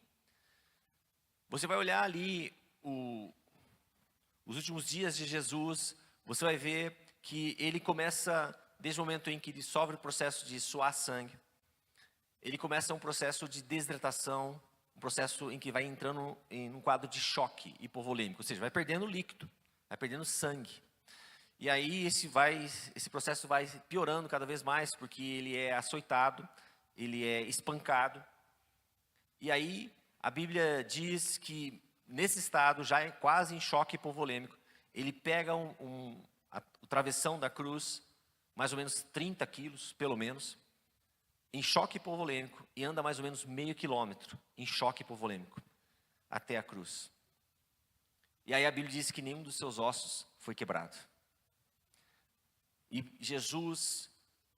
Você vai olhar ali os últimos dias de Jesus. Você vai ver que ele começa, desde o momento em que ele sofre o processo de suar sangue. Ele começa um processo de desidratação. Um processo em que vai entrando em um quadro de choque hipovolêmico. Ou seja, vai perdendo líquido. Vai perdendo sangue. E aí esse processo vai piorando cada vez mais, porque ele é açoitado, ele é espancado. E aí a Bíblia diz que nesse estado, já quase em choque hipovolêmico, ele pega o travessão da cruz, mais ou menos 30 quilos, pelo menos, em choque hipovolêmico, e anda mais ou menos meio quilômetro em choque hipovolêmico, até a cruz. E aí a Bíblia diz que nenhum dos seus ossos foi quebrado. E Jesus,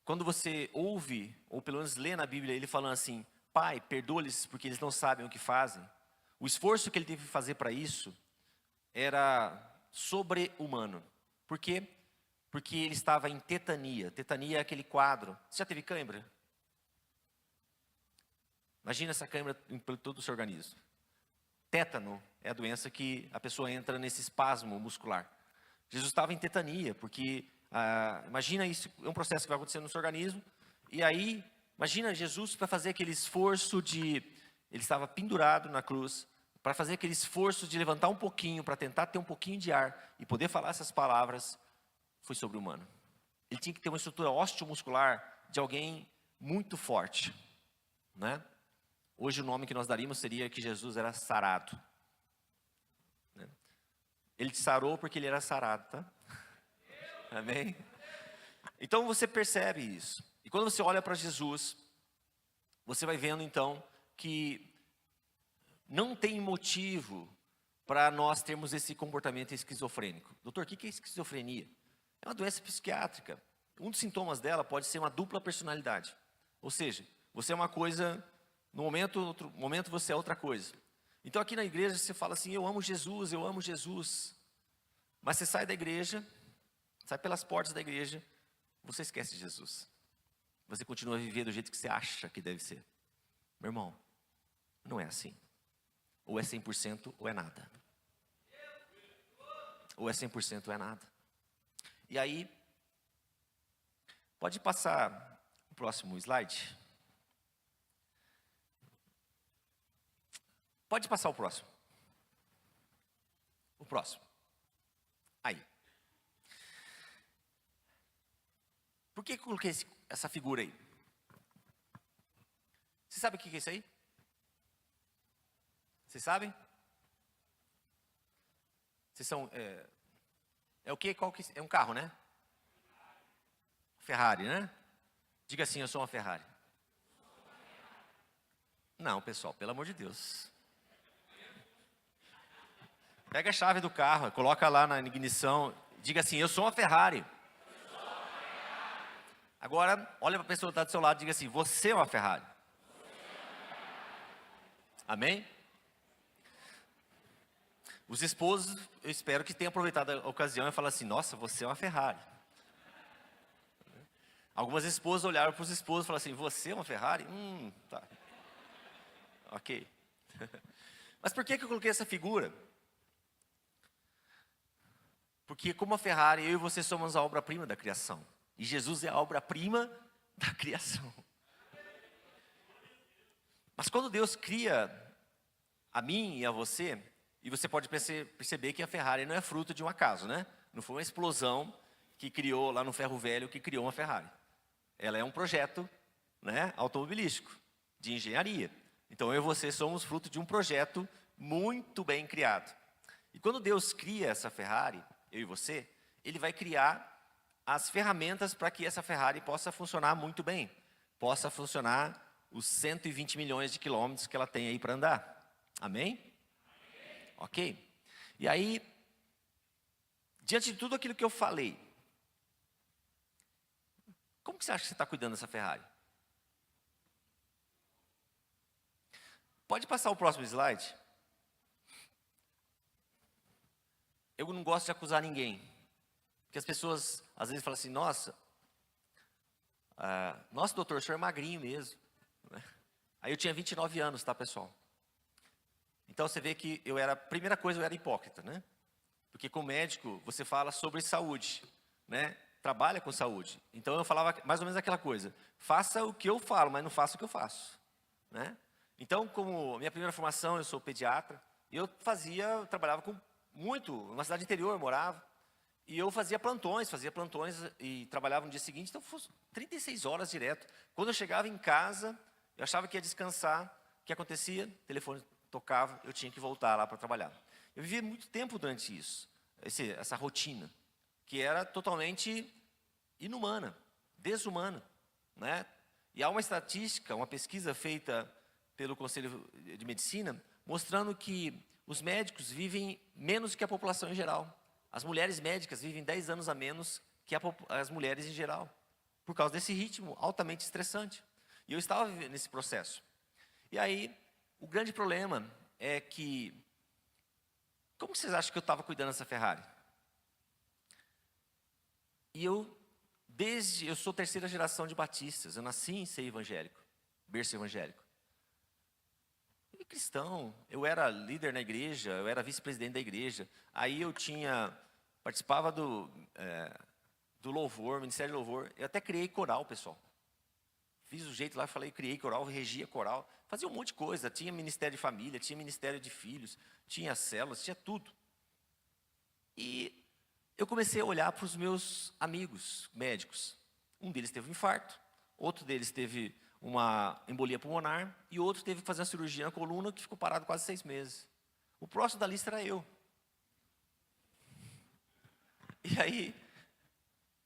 quando você ouve, ou pelo menos lê na Bíblia, ele falando assim, Pai, perdoa-lhes porque eles não sabem o que fazem. O esforço que ele teve que fazer para isso era sobre-humano. Por quê? Porque ele estava em tetania. Tetania é aquele quadro. Você já teve cãibra? Imagina essa cãibra em todo o seu organismo. Tétano é a doença que a pessoa entra nesse espasmo muscular. Jesus estava em tetania, porque, imagina isso, é um processo que vai acontecendo no seu organismo, e aí, imagina Jesus para fazer aquele esforço ele estava pendurado na cruz, para fazer aquele esforço de levantar um pouquinho, para tentar ter um pouquinho de ar, e poder falar essas palavras, foi sobre-humano. Ele tinha que ter uma estrutura osteomuscular de alguém muito forte, né? Hoje o nome que nós daríamos seria que Jesus era sarado. Né? Ele te sarou porque ele era sarado, tá? Amém? Então você percebe isso. E quando você olha para Jesus, você vai vendo então que não tem motivo para nós termos esse comportamento esquizofrênico. Doutor, o que é esquizofrenia? É uma doença psiquiátrica. Um dos sintomas dela pode ser uma dupla personalidade. Ou seja, você é uma coisa, no outro momento você é outra coisa. Então aqui na igreja você fala assim, eu amo Jesus, eu amo Jesus. Mas você sai da igreja, sai pelas portas da igreja, você esquece de Jesus. Você continua a viver do jeito que você acha que deve ser. Meu irmão, não é assim. Ou é 100% ou é nada. Ou é 100% ou é nada. E aí, pode passar o próximo slide? Pode passar o próximo. O próximo. Aí. Por que eu coloquei essa figura aí? Você sabe o que é isso aí? Vocês sabem? Vocês são... É o quê? Qual que é um carro, né? Ferrari, né? Diga assim, eu sou uma Ferrari. Não, pessoal, pelo amor de Deus. Pega a chave do carro, coloca lá na ignição, diga assim, eu sou uma Ferrari. Agora, olha para a pessoa que está do seu lado e diga assim, você é uma Ferrari. Amém? Os esposos, eu espero que tenham aproveitado a ocasião e falado assim, nossa, você é uma Ferrari. Algumas esposas olharam para os esposos e falaram assim, você é uma Ferrari? Tá. Ok. Mas por que eu coloquei essa figura? Porque como a Ferrari, eu e você somos a obra-prima da criação. E Jesus é a obra-prima da criação. Mas quando Deus cria a mim e a você, e você pode perceber que a Ferrari não é fruto de um acaso, né? Não foi uma explosão que criou lá no ferro velho que criou uma Ferrari. Ela é um projeto, né, automobilístico, de engenharia. Então eu e você somos fruto de um projeto muito bem criado. E quando Deus cria essa Ferrari, eu e você, Ele vai criar as ferramentas para que essa Ferrari possa funcionar muito bem. Possa funcionar os 120 milhões de quilômetros que ela tem aí para andar. Amém? Ok? E aí, diante de tudo aquilo que eu falei, como que você acha que você está cuidando dessa Ferrari? Pode passar o próximo slide? Eu não gosto de acusar ninguém. Porque as pessoas, às vezes, falam assim, nossa, doutor, o senhor é magrinho mesmo. Aí eu tinha 29 anos, tá, pessoal? Então você vê que primeira coisa, eu era hipócrita, né? Porque como médico, você fala sobre saúde, né? Trabalha com saúde. Então eu falava mais ou menos aquela coisa, faça o que eu falo, mas não faça o que eu faço, né? Então, como minha primeira formação, eu sou pediatra, eu trabalhava numa cidade interior, eu morava, e eu fazia plantões e trabalhava no dia seguinte, então fosse 36 horas direto. Quando eu chegava em casa, eu achava que ia descansar, o que acontecia? O telefone tocava, eu tinha que voltar lá para trabalhar. Eu vivia muito tempo durante isso, essa rotina, que era totalmente inumana, desumana, né? E há uma estatística, uma pesquisa feita pelo Conselho de Medicina, mostrando que os médicos vivem menos que a população em geral. As mulheres médicas vivem 10 anos a menos que as mulheres em geral, por causa desse ritmo altamente estressante. E eu estava vivendo nesse processo. E aí, o grande problema é que, como vocês acham que eu estava cuidando dessa Ferrari? E eu sou terceira geração de batistas, eu nasci em ser evangélico, berço evangélico. E cristão, eu era líder na igreja, eu era vice-presidente da igreja. Aí eu participava do louvor, ministério de louvor. Eu até criei coral, pessoal. Fiz o jeito lá, criei coral, regia coral. Fazia um monte de coisa, tinha ministério de família, tinha ministério de filhos, tinha células, tinha tudo. E eu comecei a olhar para os meus amigos médicos. Um deles teve um infarto, outro deles teve uma embolia pulmonar e outro teve que fazer uma cirurgia na coluna que ficou parado quase 6 meses. O próximo da lista era eu. E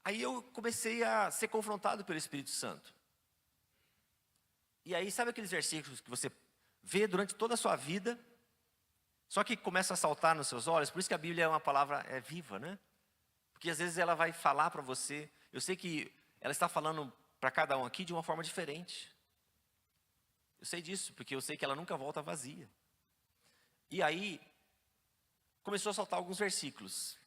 aí eu comecei a ser confrontado pelo Espírito Santo. E aí, sabe aqueles versículos que você vê durante toda a sua vida, só que começa a saltar nos seus olhos? Por isso que a Bíblia é uma palavra viva, né? Porque às vezes ela vai falar para você. Eu sei que ela está falando para cada um aqui de uma forma diferente. Eu sei disso, porque eu sei que ela nunca volta vazia. E aí, começou a saltar alguns versículos.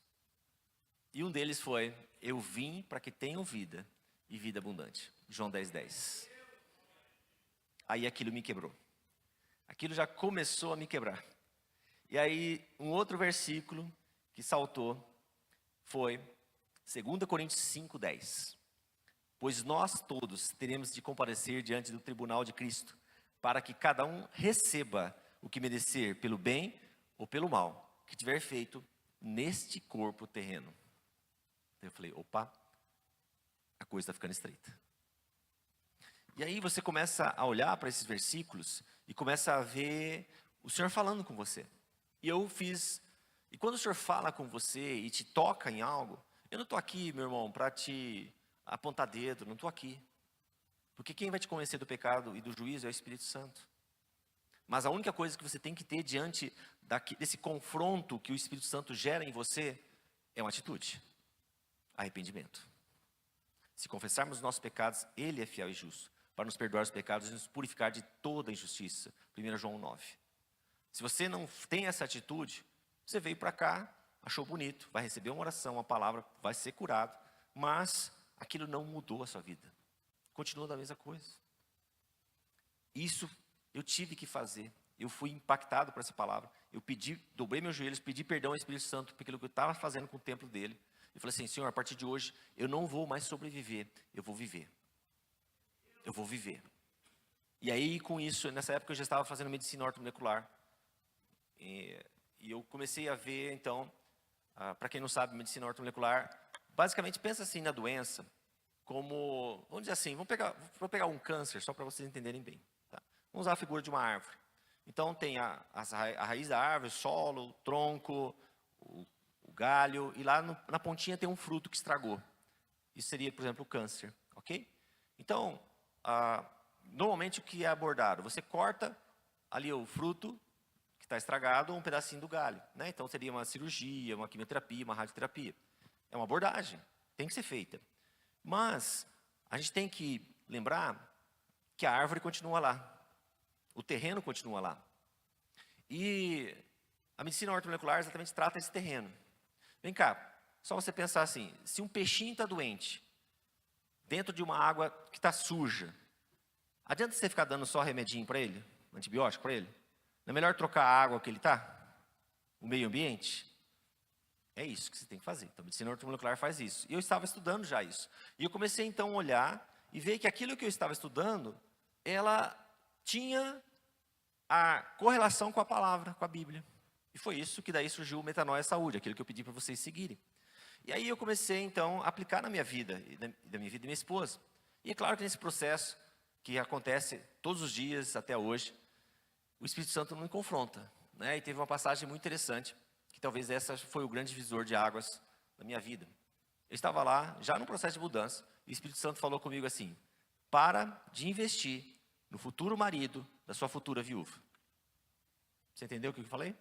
E um deles foi: eu vim para que tenham vida e vida abundante. João 10:10. Aí aquilo me quebrou. Aquilo já começou a me quebrar. E aí, um outro versículo que saltou foi 2 Coríntios 5:10. Pois nós todos teremos de comparecer diante do tribunal de Cristo, para que cada um receba o que merecer pelo bem ou pelo mal que tiver feito neste corpo terreno. Eu falei, opa, a coisa está ficando estreita. E aí você começa a olhar para esses versículos e começa a ver o Senhor falando com você. E quando o Senhor fala com você e te toca em algo, eu não estou aqui, meu irmão, para te apontar dedo, não estou aqui. Porque quem vai te convencer do pecado e do juízo é o Espírito Santo. Mas a única coisa que você tem que ter diante desse confronto que o Espírito Santo gera em você é uma atitude: arrependimento. Se confessarmos os nossos pecados, Ele é fiel e justo para nos perdoar os pecados e nos purificar de toda injustiça. 1 João 9. Se você não tem essa atitude, você veio para cá, achou bonito, vai receber uma oração, uma palavra, vai ser curado, mas aquilo não mudou a sua vida. Continua da mesma coisa. Isso eu tive que fazer. Eu fui impactado por essa palavra. Eu dobrei meus joelhos, pedi perdão ao Espírito Santo por aquilo que eu estava fazendo com o templo dele. Eu falei assim: Senhor, a partir de hoje, eu não vou mais sobreviver, eu vou viver. Eu vou viver. E aí, com isso, nessa época eu já estava fazendo medicina ortomolecular. E eu comecei a ver, então, para quem não sabe, medicina ortomolecular, basicamente pensa assim na doença, como, vamos dizer assim, vou pegar um câncer, só para vocês entenderem bem. Tá? Vamos usar a figura de uma árvore. Então, tem a raiz da árvore, o solo, o tronco, o galho, e lá na pontinha tem um fruto que estragou. Isso seria, por exemplo, o câncer, ok? Então, normalmente o que é abordado? Você corta ali o fruto que está estragado, ou um pedacinho do galho, né? Então seria uma cirurgia, uma quimioterapia, uma radioterapia. É uma abordagem, tem que ser feita. Mas a gente tem que lembrar que a árvore continua lá, o terreno continua lá. E a medicina ortomolecular exatamente trata esse terreno. Vem cá, só você pensar assim: se um peixinho está doente, dentro de uma água que está suja, adianta você ficar dando só remedinho para ele, antibiótico para ele? Não é melhor trocar a água que ele está? O meio ambiente? É isso que você tem que fazer. Então, a medicina ortomolecular faz isso. E eu estava estudando já isso. E eu comecei então a olhar e ver que aquilo que eu estava estudando, ela tinha a correlação com a palavra, com a Bíblia. E foi isso que daí surgiu o Metanoia Saúde, aquilo que eu pedi para vocês seguirem. E aí eu comecei então a aplicar na minha vida, e da minha vida e da minha esposa. E é claro que nesse processo, que acontece todos os dias até hoje, o Espírito Santo me confronta, né? E teve uma passagem muito interessante, que talvez essa foi o grande divisor de águas da minha vida. Eu estava lá, já no processo de mudança, e o Espírito Santo falou comigo assim: para de investir no futuro marido da sua futura viúva. Você entendeu o que eu falei?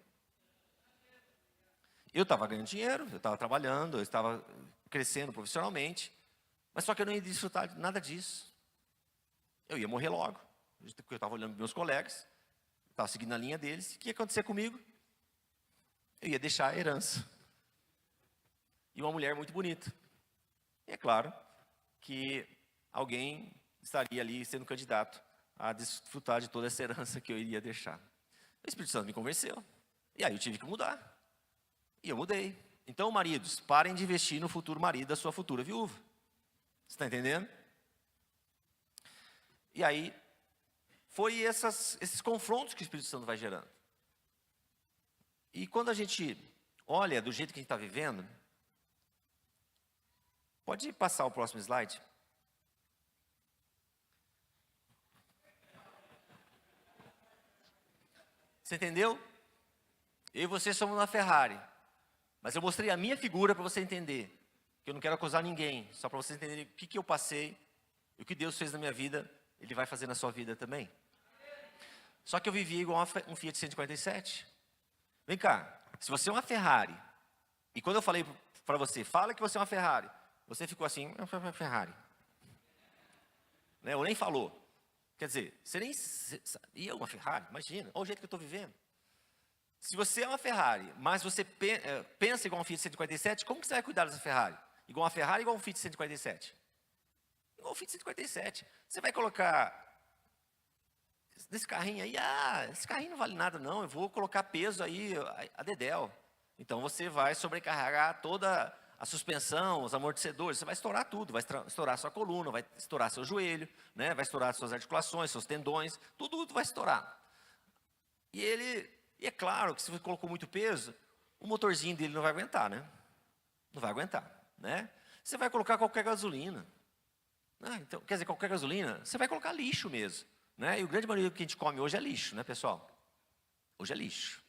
Eu estava ganhando dinheiro, eu estava trabalhando, eu estava crescendo profissionalmente, mas só que eu não ia desfrutar de nada disso. Eu ia morrer logo, porque eu estava olhando para meus colegas, estava seguindo a linha deles. O que ia acontecer comigo? Eu ia deixar a herança. E uma mulher muito bonita. E é claro que alguém estaria ali sendo candidato a desfrutar de toda essa herança que eu iria deixar. O Espírito Santo me convenceu. E aí eu tive que mudar. E eu mudei. Então, maridos, parem de investir no futuro marido da sua futura viúva. Você está entendendo? E aí, foi esses confrontos que o Espírito Santo vai gerando. E quando a gente olha do jeito que a gente está vivendo, pode passar o próximo slide? Você entendeu? Eu e você somos uma Ferrari. Mas eu mostrei a minha figura para você entender. Que eu não quero acusar ninguém. Só para você entender o que eu passei. E o que Deus fez na minha vida, Ele vai fazer na sua vida também. Só que eu vivi igual um Fiat 147. Vem cá. Se você é uma Ferrari. E quando eu falei para você, fala que você é uma Ferrari. Você ficou assim, eu sou uma Ferrari. Né? Ou nem falou. Quer dizer, você nem... E eu uma Ferrari? Imagina, olha o jeito que eu estou vivendo. Se você é uma Ferrari, mas você pensa igual um Fiat 147, como que você vai cuidar dessa Ferrari? Igual uma Ferrari, igual um Fiat 147? Igual um Fiat 147. Você vai colocar nesse carrinho aí, esse carrinho não vale nada não, eu vou colocar peso aí, a dedéu. Então você vai sobrecarregar toda a suspensão, os amortecedores, você vai estourar tudo, vai estourar sua coluna, vai estourar seu joelho, né? Vai estourar suas articulações, seus tendões, tudo vai estourar. E é claro que se você colocou muito peso, o motorzinho dele não vai aguentar, né? Não vai aguentar, né? Você vai colocar qualquer gasolina. Então, quer dizer, qualquer gasolina, você vai colocar lixo mesmo. Né? E o grande maioria que a gente come hoje é lixo, né, pessoal? Hoje é lixo.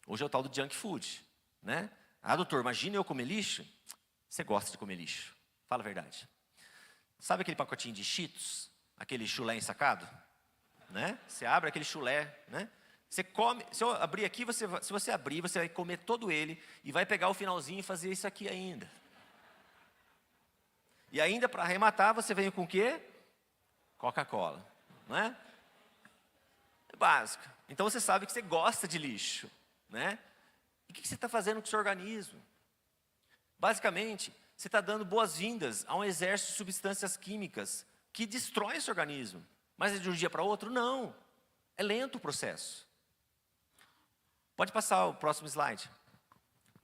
Hoje é o tal do junk food. Né? Doutor, imagina eu comer lixo? Você gosta de comer lixo. Fala a verdade. Sabe aquele pacotinho de Cheetos? Aquele chulé ensacado? Né? Você abre aquele chulé, né? Você come, se eu abrir aqui, se você abrir, você vai comer todo ele e vai pegar o finalzinho e fazer isso aqui ainda. E ainda para arrematar, você vem com o quê? Coca-Cola, não é? É básico. Então você sabe que você gosta de lixo, né? E o que você está fazendo com o seu organismo? Basicamente, você está dando boas-vindas a um exército de substâncias químicas que destrói o seu organismo. Mas é de um dia para outro? Não. É lento o processo. Pode passar o próximo slide.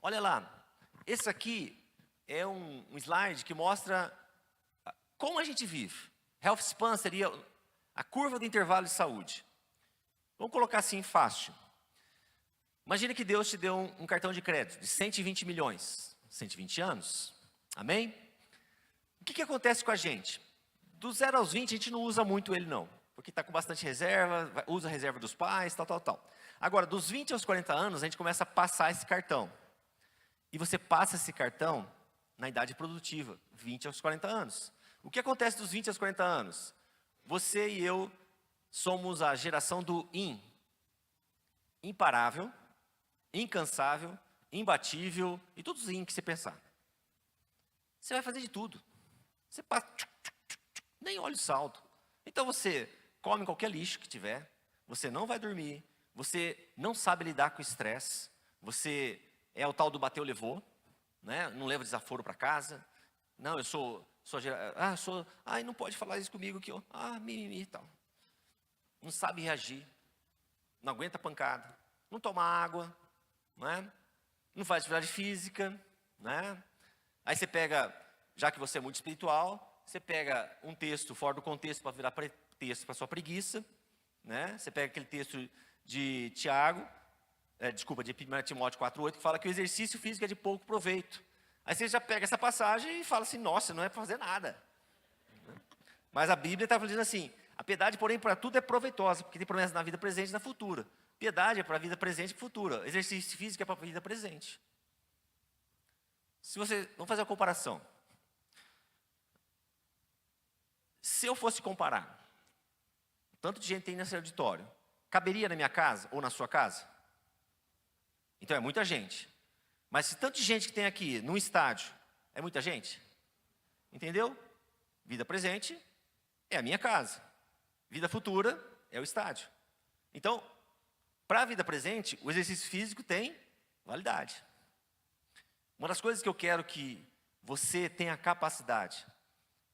Olha lá. Esse aqui é um slide que mostra como a gente vive. Health span seria a curva do intervalo de saúde. Vamos colocar assim fácil. Imagine que Deus te deu um cartão de crédito de 120 milhões. 120 anos. Amém? O que acontece com a gente? Do 0 aos 20 a gente não usa muito ele não. Porque está com bastante reserva, usa a reserva dos pais, tal. Agora, dos 20 aos 40 anos, a gente começa a passar esse cartão. E você passa esse cartão na idade produtiva, 20 aos 40 anos. O que acontece dos 20 aos 40 anos? Você e eu somos a geração do imparável, incansável, imbatível e todos os que você pensar. Você vai fazer de tudo. Você passa, nem olha o saldo. Então você come qualquer lixo que tiver, você não vai dormir, você não sabe lidar com o estresse, você é o tal do bateu, levou, né? Não leva desaforo para casa. Não, eu sou não pode falar isso comigo que eu, mimimi e tal. Não sabe reagir, não aguenta pancada, não toma água, né? Não faz atividade física, né? Aí você pega, já que você é muito espiritual, você pega um texto fora do contexto para virar texto para sua preguiça, né? Você pega aquele texto de Tiago, de 1 Timóteo 4,8, que fala que o exercício físico é de pouco proveito. Aí você já pega essa passagem e fala assim, nossa, não é para fazer nada. Mas a Bíblia está dizendo assim, a piedade, porém, para tudo é proveitosa, porque tem promessa na vida presente e na futura. Piedade é para a vida presente e futura. Exercício físico é para a vida presente. Vamos fazer uma comparação. Se eu fosse comparar, tanto de gente tem nesse auditório, caberia na minha casa ou na sua casa? Então é muita gente. Mas se tanta gente que tem aqui num estádio, é muita gente? Entendeu? Vida presente é a minha casa. Vida futura é o estádio. Então, para a vida presente, o exercício físico tem validade. Uma das coisas que eu quero que você tenha capacidade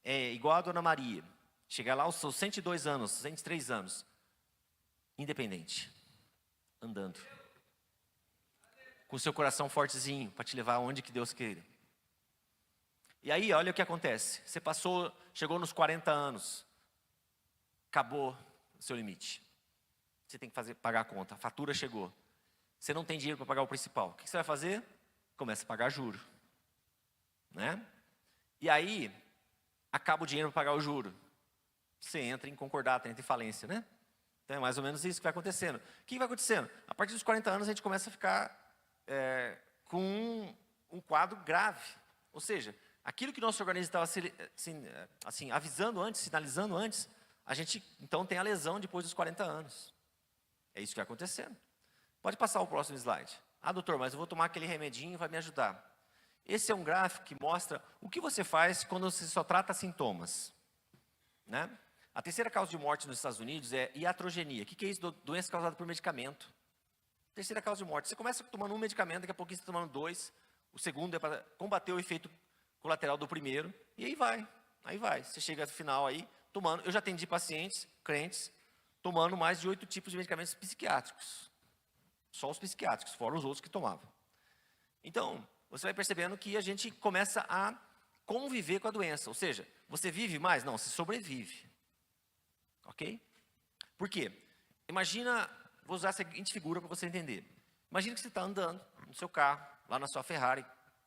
é igual a Dona Maria, chegar lá aos seus 102 anos, 103 anos, independente, andando, com o seu coração fortezinho, para te levar aonde que Deus queira. E aí, olha o que acontece, você chegou nos 40 anos, acabou o seu limite. Você tem que pagar a conta, a fatura chegou. Você não tem dinheiro para pagar o principal. O que você vai fazer? Começa a pagar juro. Né? E aí, acaba o dinheiro para pagar o juro. Você entra em concordata, entra em falência, né? Então é mais ou menos isso que vai acontecendo. O que vai acontecendo? A partir dos 40 anos a gente começa a ficar com um quadro grave. Ou seja, aquilo que nosso organismo estava assim, avisando antes, sinalizando antes, a gente então tem a lesão depois dos 40 anos. É isso que vai acontecendo. Pode passar o próximo slide. Ah, doutor, mas eu vou tomar aquele remedinho e vai me ajudar. Esse é um gráfico que mostra o que você faz quando você só trata sintomas. Né? A terceira causa de morte nos Estados Unidos é iatrogenia. O que é isso? Doença causada por medicamento. Terceira causa de morte. Você começa tomando um medicamento, daqui a pouquinho você está tomando 2. O segundo é para combater o efeito colateral do primeiro. E aí vai. Aí vai. Você chega no final aí, tomando. Eu já atendi pacientes, crentes, tomando mais de 8 tipos de medicamentos psiquiátricos. Só os psiquiátricos, fora os outros que tomavam. Então, você vai percebendo que a gente começa a conviver com a doença. Ou seja, você vive mais? Não, você sobrevive. Ok? Por quê? Imagina, vou usar a seguinte figura para você entender. Imagina que você está andando no seu carro, lá na sua Ferrari,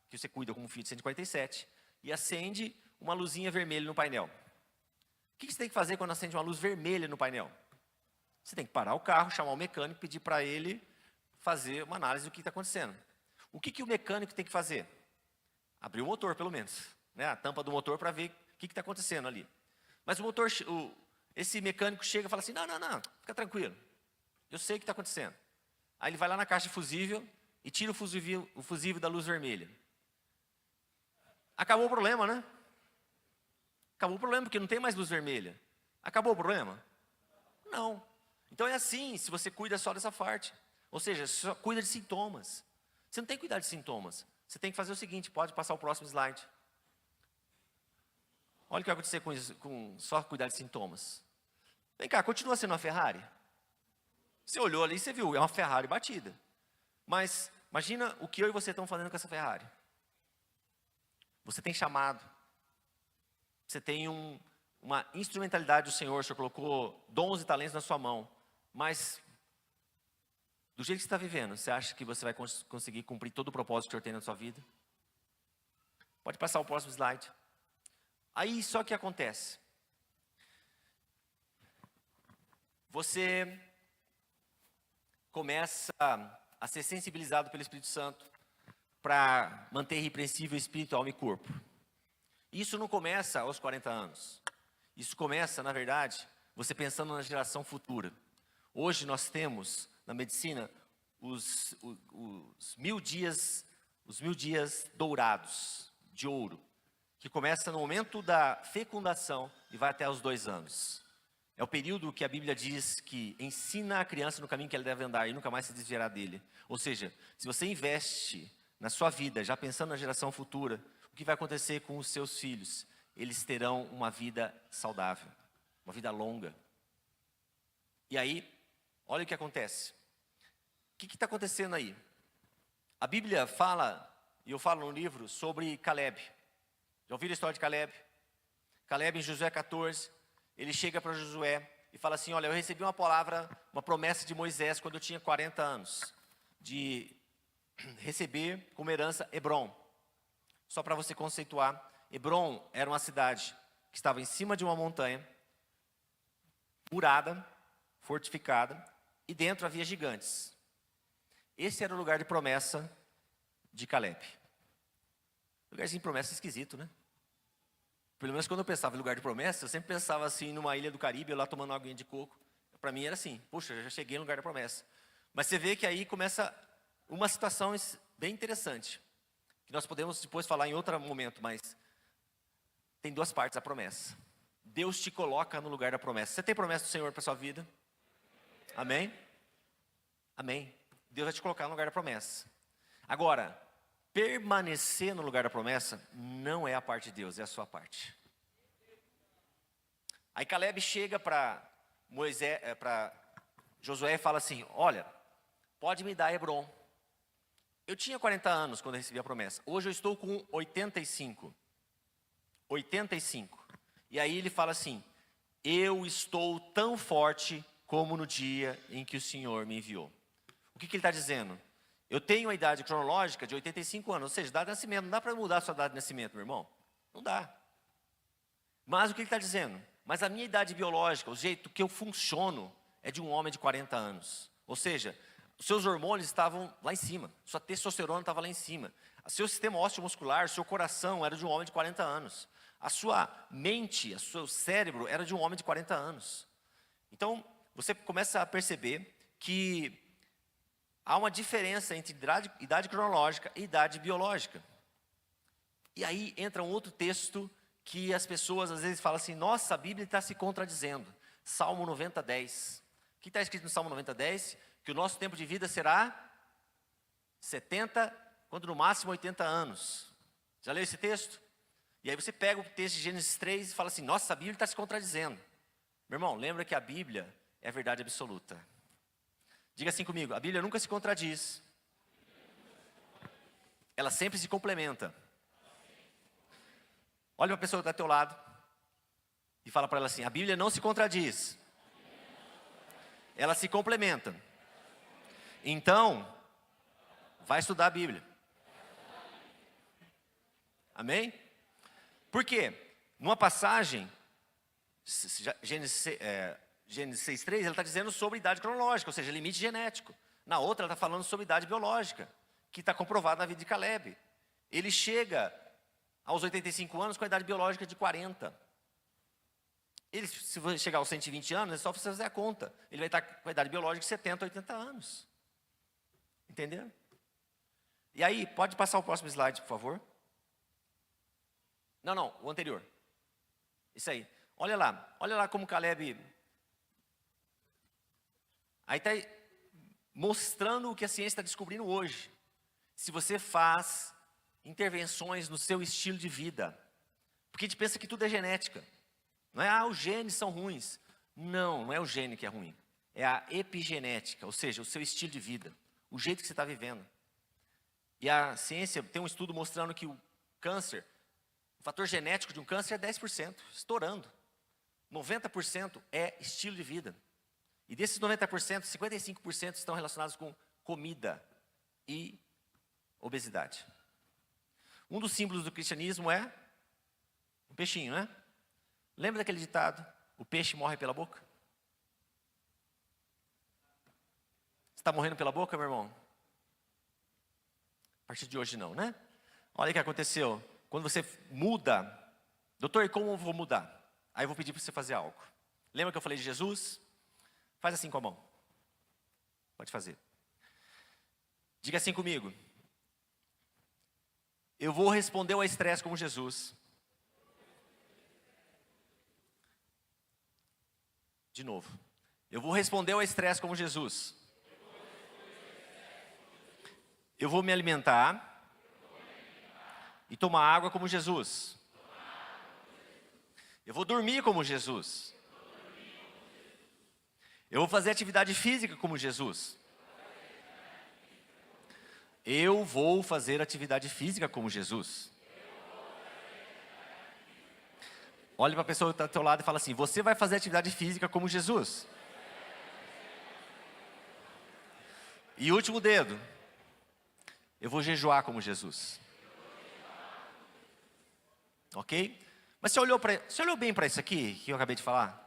que você cuida como Fiat 147, e acende uma luzinha vermelha no painel. O que você tem que fazer quando acende uma luz vermelha no painel? Você tem que parar o carro, chamar o mecânico, pedir para ele fazer uma análise do que está acontecendo. O que o mecânico tem que fazer? Abrir o motor, pelo menos. Né? A tampa do motor para ver o que está acontecendo ali. Mas o motor, esse mecânico chega e fala assim, não, fica tranquilo. Eu sei o que está acontecendo. Aí ele vai lá na caixa de fusível e tira o fusível da luz vermelha. Acabou o problema, né? Acabou o problema, porque não tem mais luz vermelha. Acabou o problema? Não. Então é assim, se você cuida só dessa parte. Ou seja, só cuida de sintomas. Você não tem que cuidar de sintomas. Você tem que fazer o seguinte, pode passar o próximo slide. Olha o que vai acontecer com só cuidar de sintomas. Vem cá, continua sendo uma Ferrari? Você olhou ali e você viu, é uma Ferrari batida. Mas imagina o que eu e você estão fazendo com essa Ferrari. Você tem chamado. Você tem uma instrumentalidade do Senhor. O Senhor colocou dons e talentos na sua mão. Mas do jeito que você está vivendo, você acha que você vai conseguir cumprir todo o propósito que o Senhor tem na sua vida? Pode passar o próximo slide. Aí, só que acontece. Você começa a ser sensibilizado pelo Espírito Santo para manter irrepreensível espírito, alma e corpo. Isso não começa aos 40 anos. Isso começa, na verdade, você pensando na geração futura. Hoje nós temos na medicina os 1000 dias dourados de ouro, que começa no momento da fecundação e vai até os 2 anos. É o período que a Bíblia diz que ensina a criança no caminho que ela deve andar e nunca mais se desviará dele. Ou seja, se você investe na sua vida, já pensando na geração futura, o que vai acontecer com os seus filhos? Eles terão uma vida saudável, uma vida longa. E aí, olha o que acontece. O que está acontecendo aí? A Bíblia fala, e eu falo no livro, sobre Caleb. Já ouviram a história de Caleb? Caleb em Josué 14, ele chega para Josué e fala assim, olha, eu recebi uma palavra, uma promessa de Moisés quando eu tinha 40 anos, de receber como herança Hebrom. Só para você conceituar, Hebrom era uma cidade que estava em cima de uma montanha, murada, fortificada, e dentro havia gigantes. Esse era o lugar de promessa de Caleb. Lugarzinho de promessa esquisito, né? Pelo menos quando eu pensava em lugar de promessa, eu sempre pensava assim, numa ilha do Caribe, eu lá tomando uma aguinha de coco. Para mim era assim, puxa, eu já cheguei no lugar da promessa. Mas você vê que aí começa uma situação bem interessante, que nós podemos depois falar em outro momento, mas tem duas partes a promessa. Deus te coloca no lugar da promessa. Você tem promessa do Senhor para a sua vida? Amém? Amém. Deus vai te colocar no lugar da promessa. Agora, permanecer no lugar da promessa não é a parte de Deus, é a sua parte. Aí Caleb chega para Josué e fala assim: olha, pode me dar Hebron. Eu tinha 40 anos quando eu recebi a promessa. Hoje eu estou com 85. 85. E aí ele fala assim: eu estou tão forte como no dia em que o Senhor me enviou. O que ele está dizendo? Eu tenho a idade cronológica de 85 anos, ou seja, data de nascimento. Não dá para mudar a sua data de nascimento, meu irmão. Não dá. Mas o que ele está dizendo? Mas a minha idade biológica, o jeito que eu funciono, é de um homem de 40 anos. Ou seja, os seus hormônios estavam lá em cima. Sua testosterona estava lá em cima. O seu sistema osteomuscular, seu coração era de um homem de 40 anos. A sua mente, o seu cérebro era de um homem de 40 anos. Então, você começa a perceber que há uma diferença entre idade cronológica e idade biológica. E aí entra um outro texto que as pessoas às vezes falam assim: nossa, a Bíblia está se contradizendo. Salmo 90:10. O que está escrito no Salmo 90:10? Que o nosso tempo de vida será 70, quando no máximo 80 anos. Já leu esse texto? E aí você pega o texto de Gênesis 3 e fala assim: nossa, a Bíblia está se contradizendo. Meu irmão, lembra que a Bíblia é a verdade absoluta. Diga assim comigo: a Bíblia nunca se contradiz. Ela sempre se complementa. Olha para a pessoa que está ao teu lado e fala para ela assim: a Bíblia não se contradiz. Ela se complementa. Então, vai estudar a Bíblia. Amém? Por quê? Numa passagem, Gênesis 6:3, ela está dizendo sobre idade cronológica, ou seja, limite genético. Na outra, ela está falando sobre idade biológica, que está comprovada na vida de Caleb. Ele chega aos 85 anos com a idade biológica de 40. Ele, se você chegar aos 120 anos, é só você fazer a conta. Ele vai estar com a idade biológica de 70, 80 anos. Entenderam? E aí, pode passar o próximo slide, por favor? Não, o anterior. Isso aí. Olha lá como Caleb... Aí está mostrando o que a ciência está descobrindo hoje. Se você faz intervenções no seu estilo de vida. Porque a gente pensa que tudo é genética. Não é, os genes são ruins. Não é o gene que é ruim. É a epigenética, ou seja, o seu estilo de vida. O jeito que você está vivendo. E a ciência tem um estudo mostrando que o câncer, o fator genético de um câncer é 10%, estourando. 90% é estilo de vida. E desses 90%, 55% estão relacionados com comida e obesidade. Um dos símbolos do cristianismo é um peixinho, né? Lembra daquele ditado? O peixe morre pela boca? Você está morrendo pela boca, meu irmão? A partir de hoje não, né? Olha o que aconteceu. Quando você muda, doutor, e como eu vou mudar? Aí eu vou pedir para você fazer algo. Lembra que eu falei de Jesus? Faz assim com a mão. Pode fazer. Diga assim comigo: eu vou responder ao estresse como Jesus. De novo. Eu vou responder ao estresse como Jesus. Eu vou me alimentar e tomar água como Jesus. Eu vou dormir como Jesus. Eu vou fazer atividade física como Jesus. Eu vou fazer atividade física como Jesus. Olhe para a pessoa que está ao teu lado e fala assim: você vai fazer atividade física como Jesus. E último dedo: eu vou jejuar como Jesus. Ok? Mas você olhou bem para isso aqui que eu acabei de falar?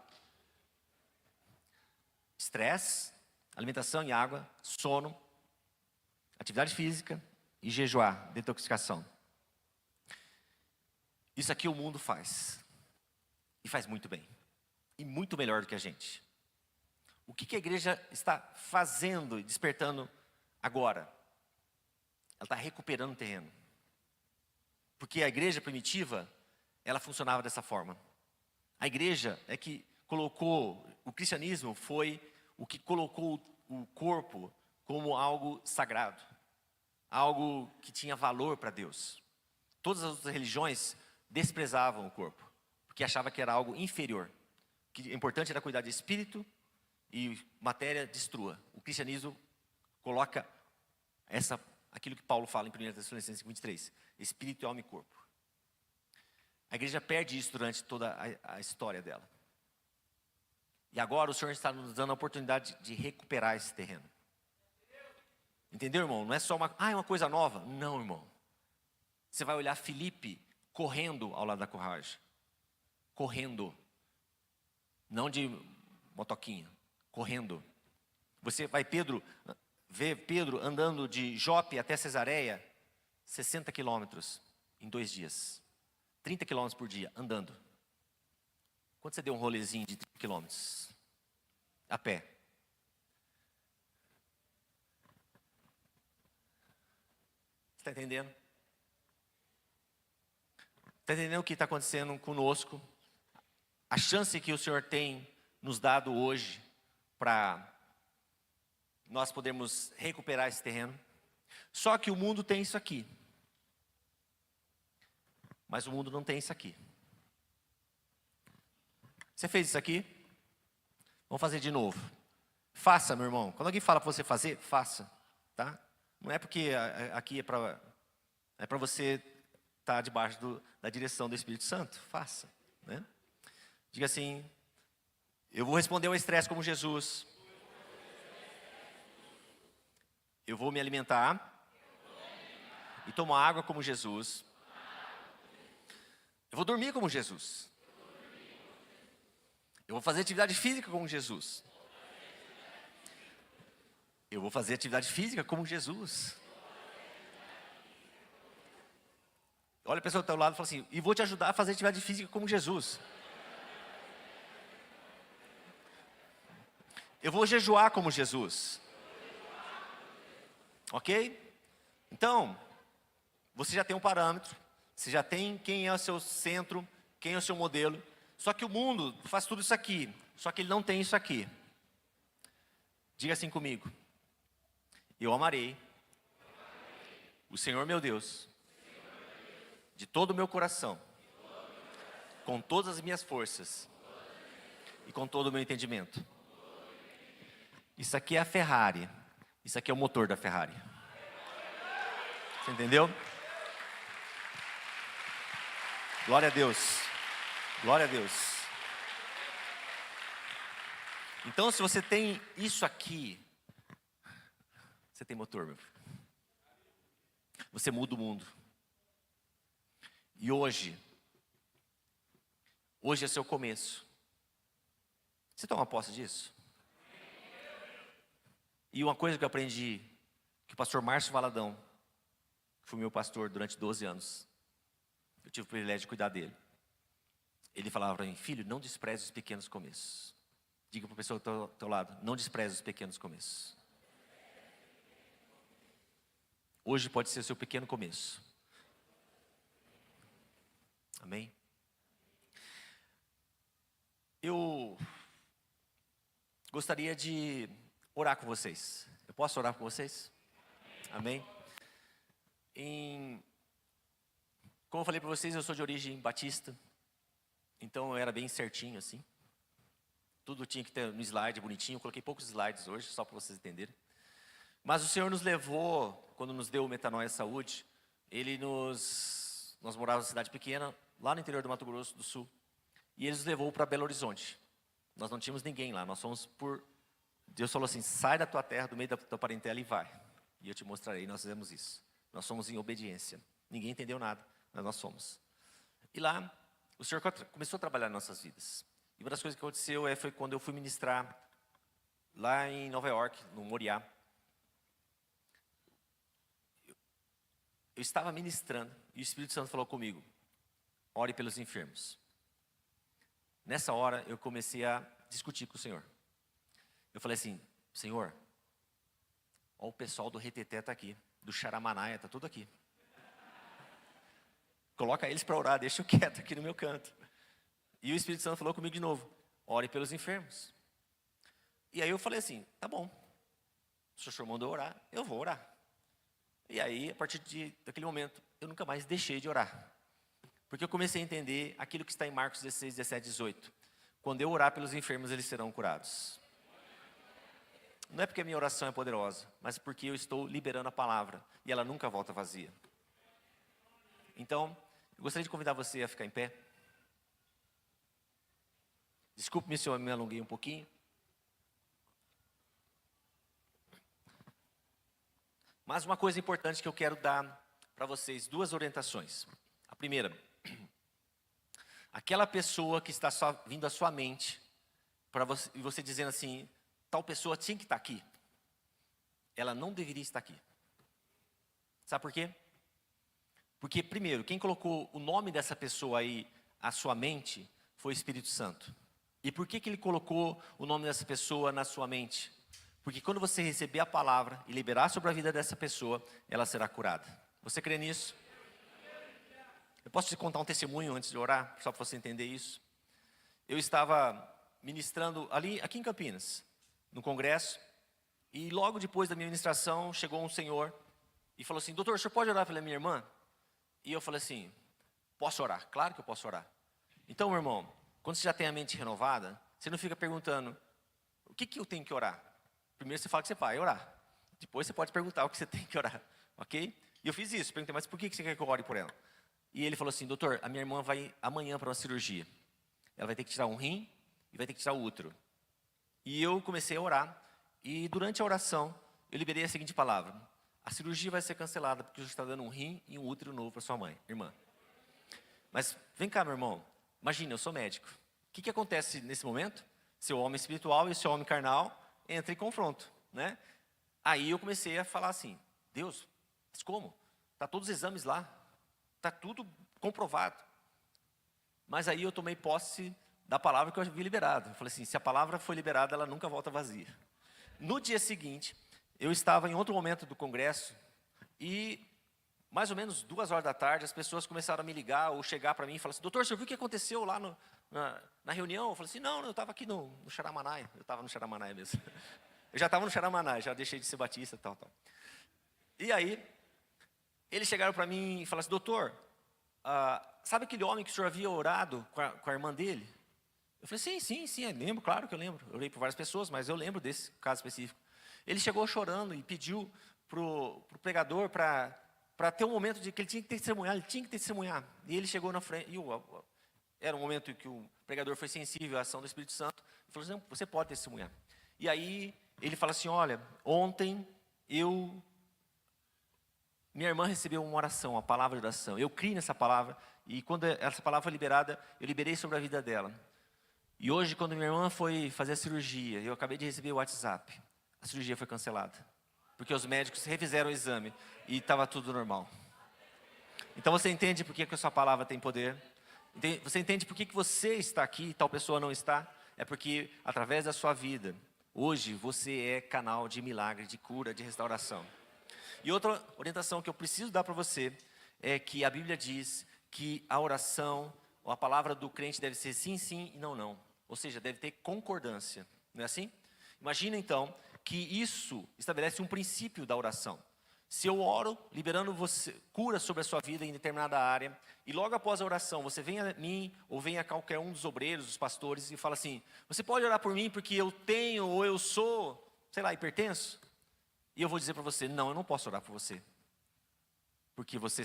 Estresse, alimentação e água, sono, atividade física e jejuar, detoxificação. Isso aqui o mundo faz. E faz muito bem. E muito melhor do que a gente. O que a igreja está fazendo e despertando agora? Ela está recuperando o terreno. Porque a igreja primitiva, ela funcionava dessa forma. A igreja é que colocou, o cristianismo foi o que colocou o corpo como algo sagrado. Algo que tinha valor para Deus. Todas as outras religiões desprezavam o corpo. Porque achavam que era algo inferior. Que o importante era cuidar de espírito e matéria destrua. O cristianismo coloca aquilo que Paulo fala em 1 Tessalonicenses 23. Espírito, alma e corpo. A igreja perde isso durante toda a história dela. E agora o Senhor está nos dando a oportunidade de recuperar esse terreno. Entendeu, irmão? Não é só uma coisa nova. Não, irmão. Você vai olhar Filipe correndo ao lado da carruagem. Correndo. Não de motoquinha. Correndo. Você vai ver Pedro andando de Jope até Cesareia, 60 quilômetros em 2 dias. 30 quilômetros por dia, andando. Quanto você deu um rolezinho de 30 quilômetros? A pé. Você está entendendo? Está entendendo o que está acontecendo conosco? A chance que o Senhor tem nos dado hoje para nós podermos recuperar esse terreno. Só que o mundo tem isso aqui. Mas o mundo não tem isso aqui. Você fez isso aqui? Vamos fazer de novo. Faça, meu irmão. Quando alguém fala para você fazer, faça. Tá? Não é porque aqui é para você estar debaixo da direção do Espírito Santo. Faça. Né? Diga assim, eu vou responder ao estresse como Jesus. Eu vou me alimentar e tomar água como Jesus. Eu vou dormir como Jesus. Eu vou fazer atividade física como Jesus. Eu vou fazer atividade física como Jesus. Olha a pessoa do teu lado e fala assim, e vou te ajudar a fazer atividade física como Jesus. Eu vou jejuar como Jesus. Ok? Então, você já tem um parâmetro, você já tem quem é o seu centro, quem é o seu modelo. Só que o mundo faz tudo isso aqui, só que ele não tem isso aqui. Diga assim comigo. Eu amarei o Senhor meu Deus, de todo o meu coração, com todas as minhas forças e com todo o meu entendimento. Isso aqui é a Ferrari. Isso aqui é o motor da Ferrari. Você entendeu? Glória a Deus. Glória a Deus. Então, se você tem isso aqui, você tem motor, meu filho. Você muda o mundo. E hoje é seu começo. Você toma posse disso? E uma coisa que eu aprendi, que o pastor Márcio Valadão, que foi meu pastor durante 12 anos, eu tive o privilégio de cuidar dele. Ele falava para mim, filho, não despreze os pequenos começos. Diga para a pessoa do teu lado, não despreze os pequenos começos. Hoje pode ser o seu pequeno começo. Amém? Eu gostaria de orar com vocês. Eu posso orar com vocês? Amém? Como eu falei para vocês, eu sou de origem batista. Então eu era bem certinho assim. Tudo tinha que ter no slide bonitinho. Eu coloquei poucos slides hoje, só para vocês entenderem. Mas o Senhor nos levou, quando nos deu o Metanoia Saúde, nós morávamos em cidade pequena, lá no interior do Mato Grosso do Sul. E Ele nos levou para Belo Horizonte. Nós não tínhamos ninguém lá, nós fomos Deus falou assim, sai da tua terra, do meio da tua parentela e vai. E eu te mostrarei, e nós fizemos isso. Nós fomos em obediência. Ninguém entendeu nada, mas nós fomos. E lá, o Senhor começou a trabalhar em nossas vidas. E uma das coisas que aconteceu foi quando eu fui ministrar lá em Nova York, no Moriá. Eu estava ministrando e o Espírito Santo falou comigo, ore pelos enfermos. Nessa hora eu comecei a discutir com o Senhor. Eu falei assim, Senhor, ó, o pessoal do Reteté está aqui. do Xaramanaia, está tudo aqui. Coloca eles para orar, deixa eu quieto aqui no meu canto. E o Espírito Santo falou comigo de novo, ore pelos enfermos. E aí eu falei assim, tá bom, se o senhor mandou orar, eu vou orar. E aí, a partir daquele momento, eu nunca mais deixei de orar. Porque eu comecei a entender aquilo que está em Marcos 16, 17, 18. Quando eu orar pelos enfermos, eles serão curados. Não é porque a minha oração é poderosa, mas porque eu estou liberando a palavra. E ela nunca volta vazia. Então, eu gostaria de convidar você a ficar em pé. Desculpe-me se eu me alonguei um pouquinho. Mas uma coisa importante que eu quero dar para vocês, duas orientações. A primeira, aquela pessoa que está vindo à sua mente, para você dizendo assim, tal pessoa tinha que estar aqui. Ela não deveria estar aqui. Sabe por quê? Porque, primeiro, quem colocou o nome dessa pessoa aí à sua mente foi o Espírito Santo. E por que ele colocou o nome dessa pessoa na sua mente? Porque quando você receber a palavra e liberar sobre a vida dessa pessoa, ela será curada. Você crê nisso? Eu posso te contar um testemunho antes de orar, só para você entender isso. Eu estava ministrando aqui em Campinas, no congresso, e logo depois da minha ministração, chegou um senhor e falou assim, doutor, o senhor pode orar pela minha irmã? E eu falei assim, posso orar? Claro que eu posso orar. Então, meu irmão, quando você já tem a mente renovada, você não fica perguntando, o que eu tenho que orar? Primeiro você fala que você vai orar. Depois você pode perguntar o que você tem que orar, ok? E eu fiz isso, perguntei, mas por que você quer que eu ore por ela? E ele falou assim, doutor, a minha irmã vai amanhã para uma cirurgia. Ela vai ter que tirar um rim e vai ter que tirar o útero. E eu comecei a orar, e durante a oração, eu liberei a seguinte palavra. A cirurgia vai ser cancelada, porque você está dando um rim e um útero novo para sua mãe, irmã. Mas vem cá, meu irmão, imagina, eu sou médico. O que acontece nesse momento? Seu homem espiritual e seu homem carnal entra em confronto, né? Aí eu comecei a falar assim, Deus, mas como? Está todos os exames lá, está tudo comprovado. Mas aí eu tomei posse da palavra que eu havia liberado. Eu falei assim, se a palavra foi liberada, ela nunca volta vazia. No dia seguinte, eu estava em outro momento do congresso e mais ou menos 2 horas da tarde, as pessoas começaram a me ligar ou chegar para mim e falar assim, doutor, você viu o que aconteceu lá na reunião? Eu falei assim, não, eu estava aqui no Xaramanaia. Eu estava no Xaramanaia mesmo. Eu já estava no Xaramanaia, já deixei de ser batista e tal. E aí, eles chegaram para mim e falaram assim, doutor, sabe aquele homem que o senhor havia orado com a irmã dele? Eu falei, sim, eu lembro, claro que eu lembro. Eu orei por várias pessoas, mas eu lembro desse caso específico. Ele chegou chorando e pediu para o pregador para ter um momento de que ele tinha que testemunhar, E ele chegou na frente, era um momento em que o pregador foi sensível à ação do Espírito Santo, e falou assim, você pode testemunhar. E aí, ele fala assim, olha, ontem minha irmã recebeu uma oração, uma palavra de oração. Eu criei nessa palavra, e quando essa palavra foi liberada, eu liberei sobre a vida dela. E hoje, quando minha irmã foi fazer a cirurgia, eu acabei de receber o WhatsApp, a cirurgia foi cancelada. Porque os médicos refizeram o exame e estava tudo normal. Então você entende por que a sua palavra tem poder? Você entende por que você está aqui e tal pessoa não está? É porque através da sua vida, hoje você é canal de milagre, de cura, de restauração. E outra orientação que eu preciso dar para você é que a Bíblia diz que a oração, ou a palavra do crente deve ser sim, sim e não, não. Ou seja, deve ter concordância. Não é assim? Imagina então que isso estabelece um princípio da oração. Se eu oro, liberando você, cura sobre a sua vida em determinada área, e logo após a oração, você vem a mim, ou vem a qualquer um dos obreiros, dos pastores, e fala assim, você pode orar por mim porque eu tenho, ou eu sou, sei lá, hipertenso? E eu vou dizer para você, não, eu não posso orar por você. Porque você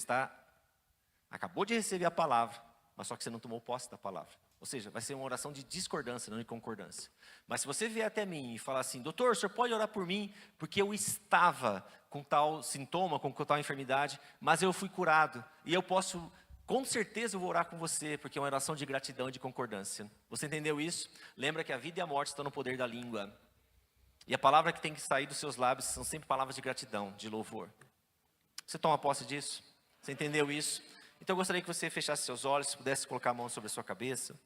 acabou de receber a palavra, mas só que você não tomou posse da palavra. Ou seja, vai ser uma oração de discordância, não de concordância. Mas se você vier até mim e falar assim, doutor, o senhor pode orar por mim, porque eu estava com tal sintoma, com tal enfermidade, mas eu fui curado. E eu posso, com certeza eu vou orar com você, porque é uma oração de gratidão e de concordância. Você entendeu isso? Lembra que a vida e a morte estão no poder da língua. E a palavra que tem que sair dos seus lábios são sempre palavras de gratidão, de louvor. Você toma posse disso? Você entendeu isso? Então eu gostaria que você fechasse seus olhos, pudesse colocar a mão sobre a sua cabeça.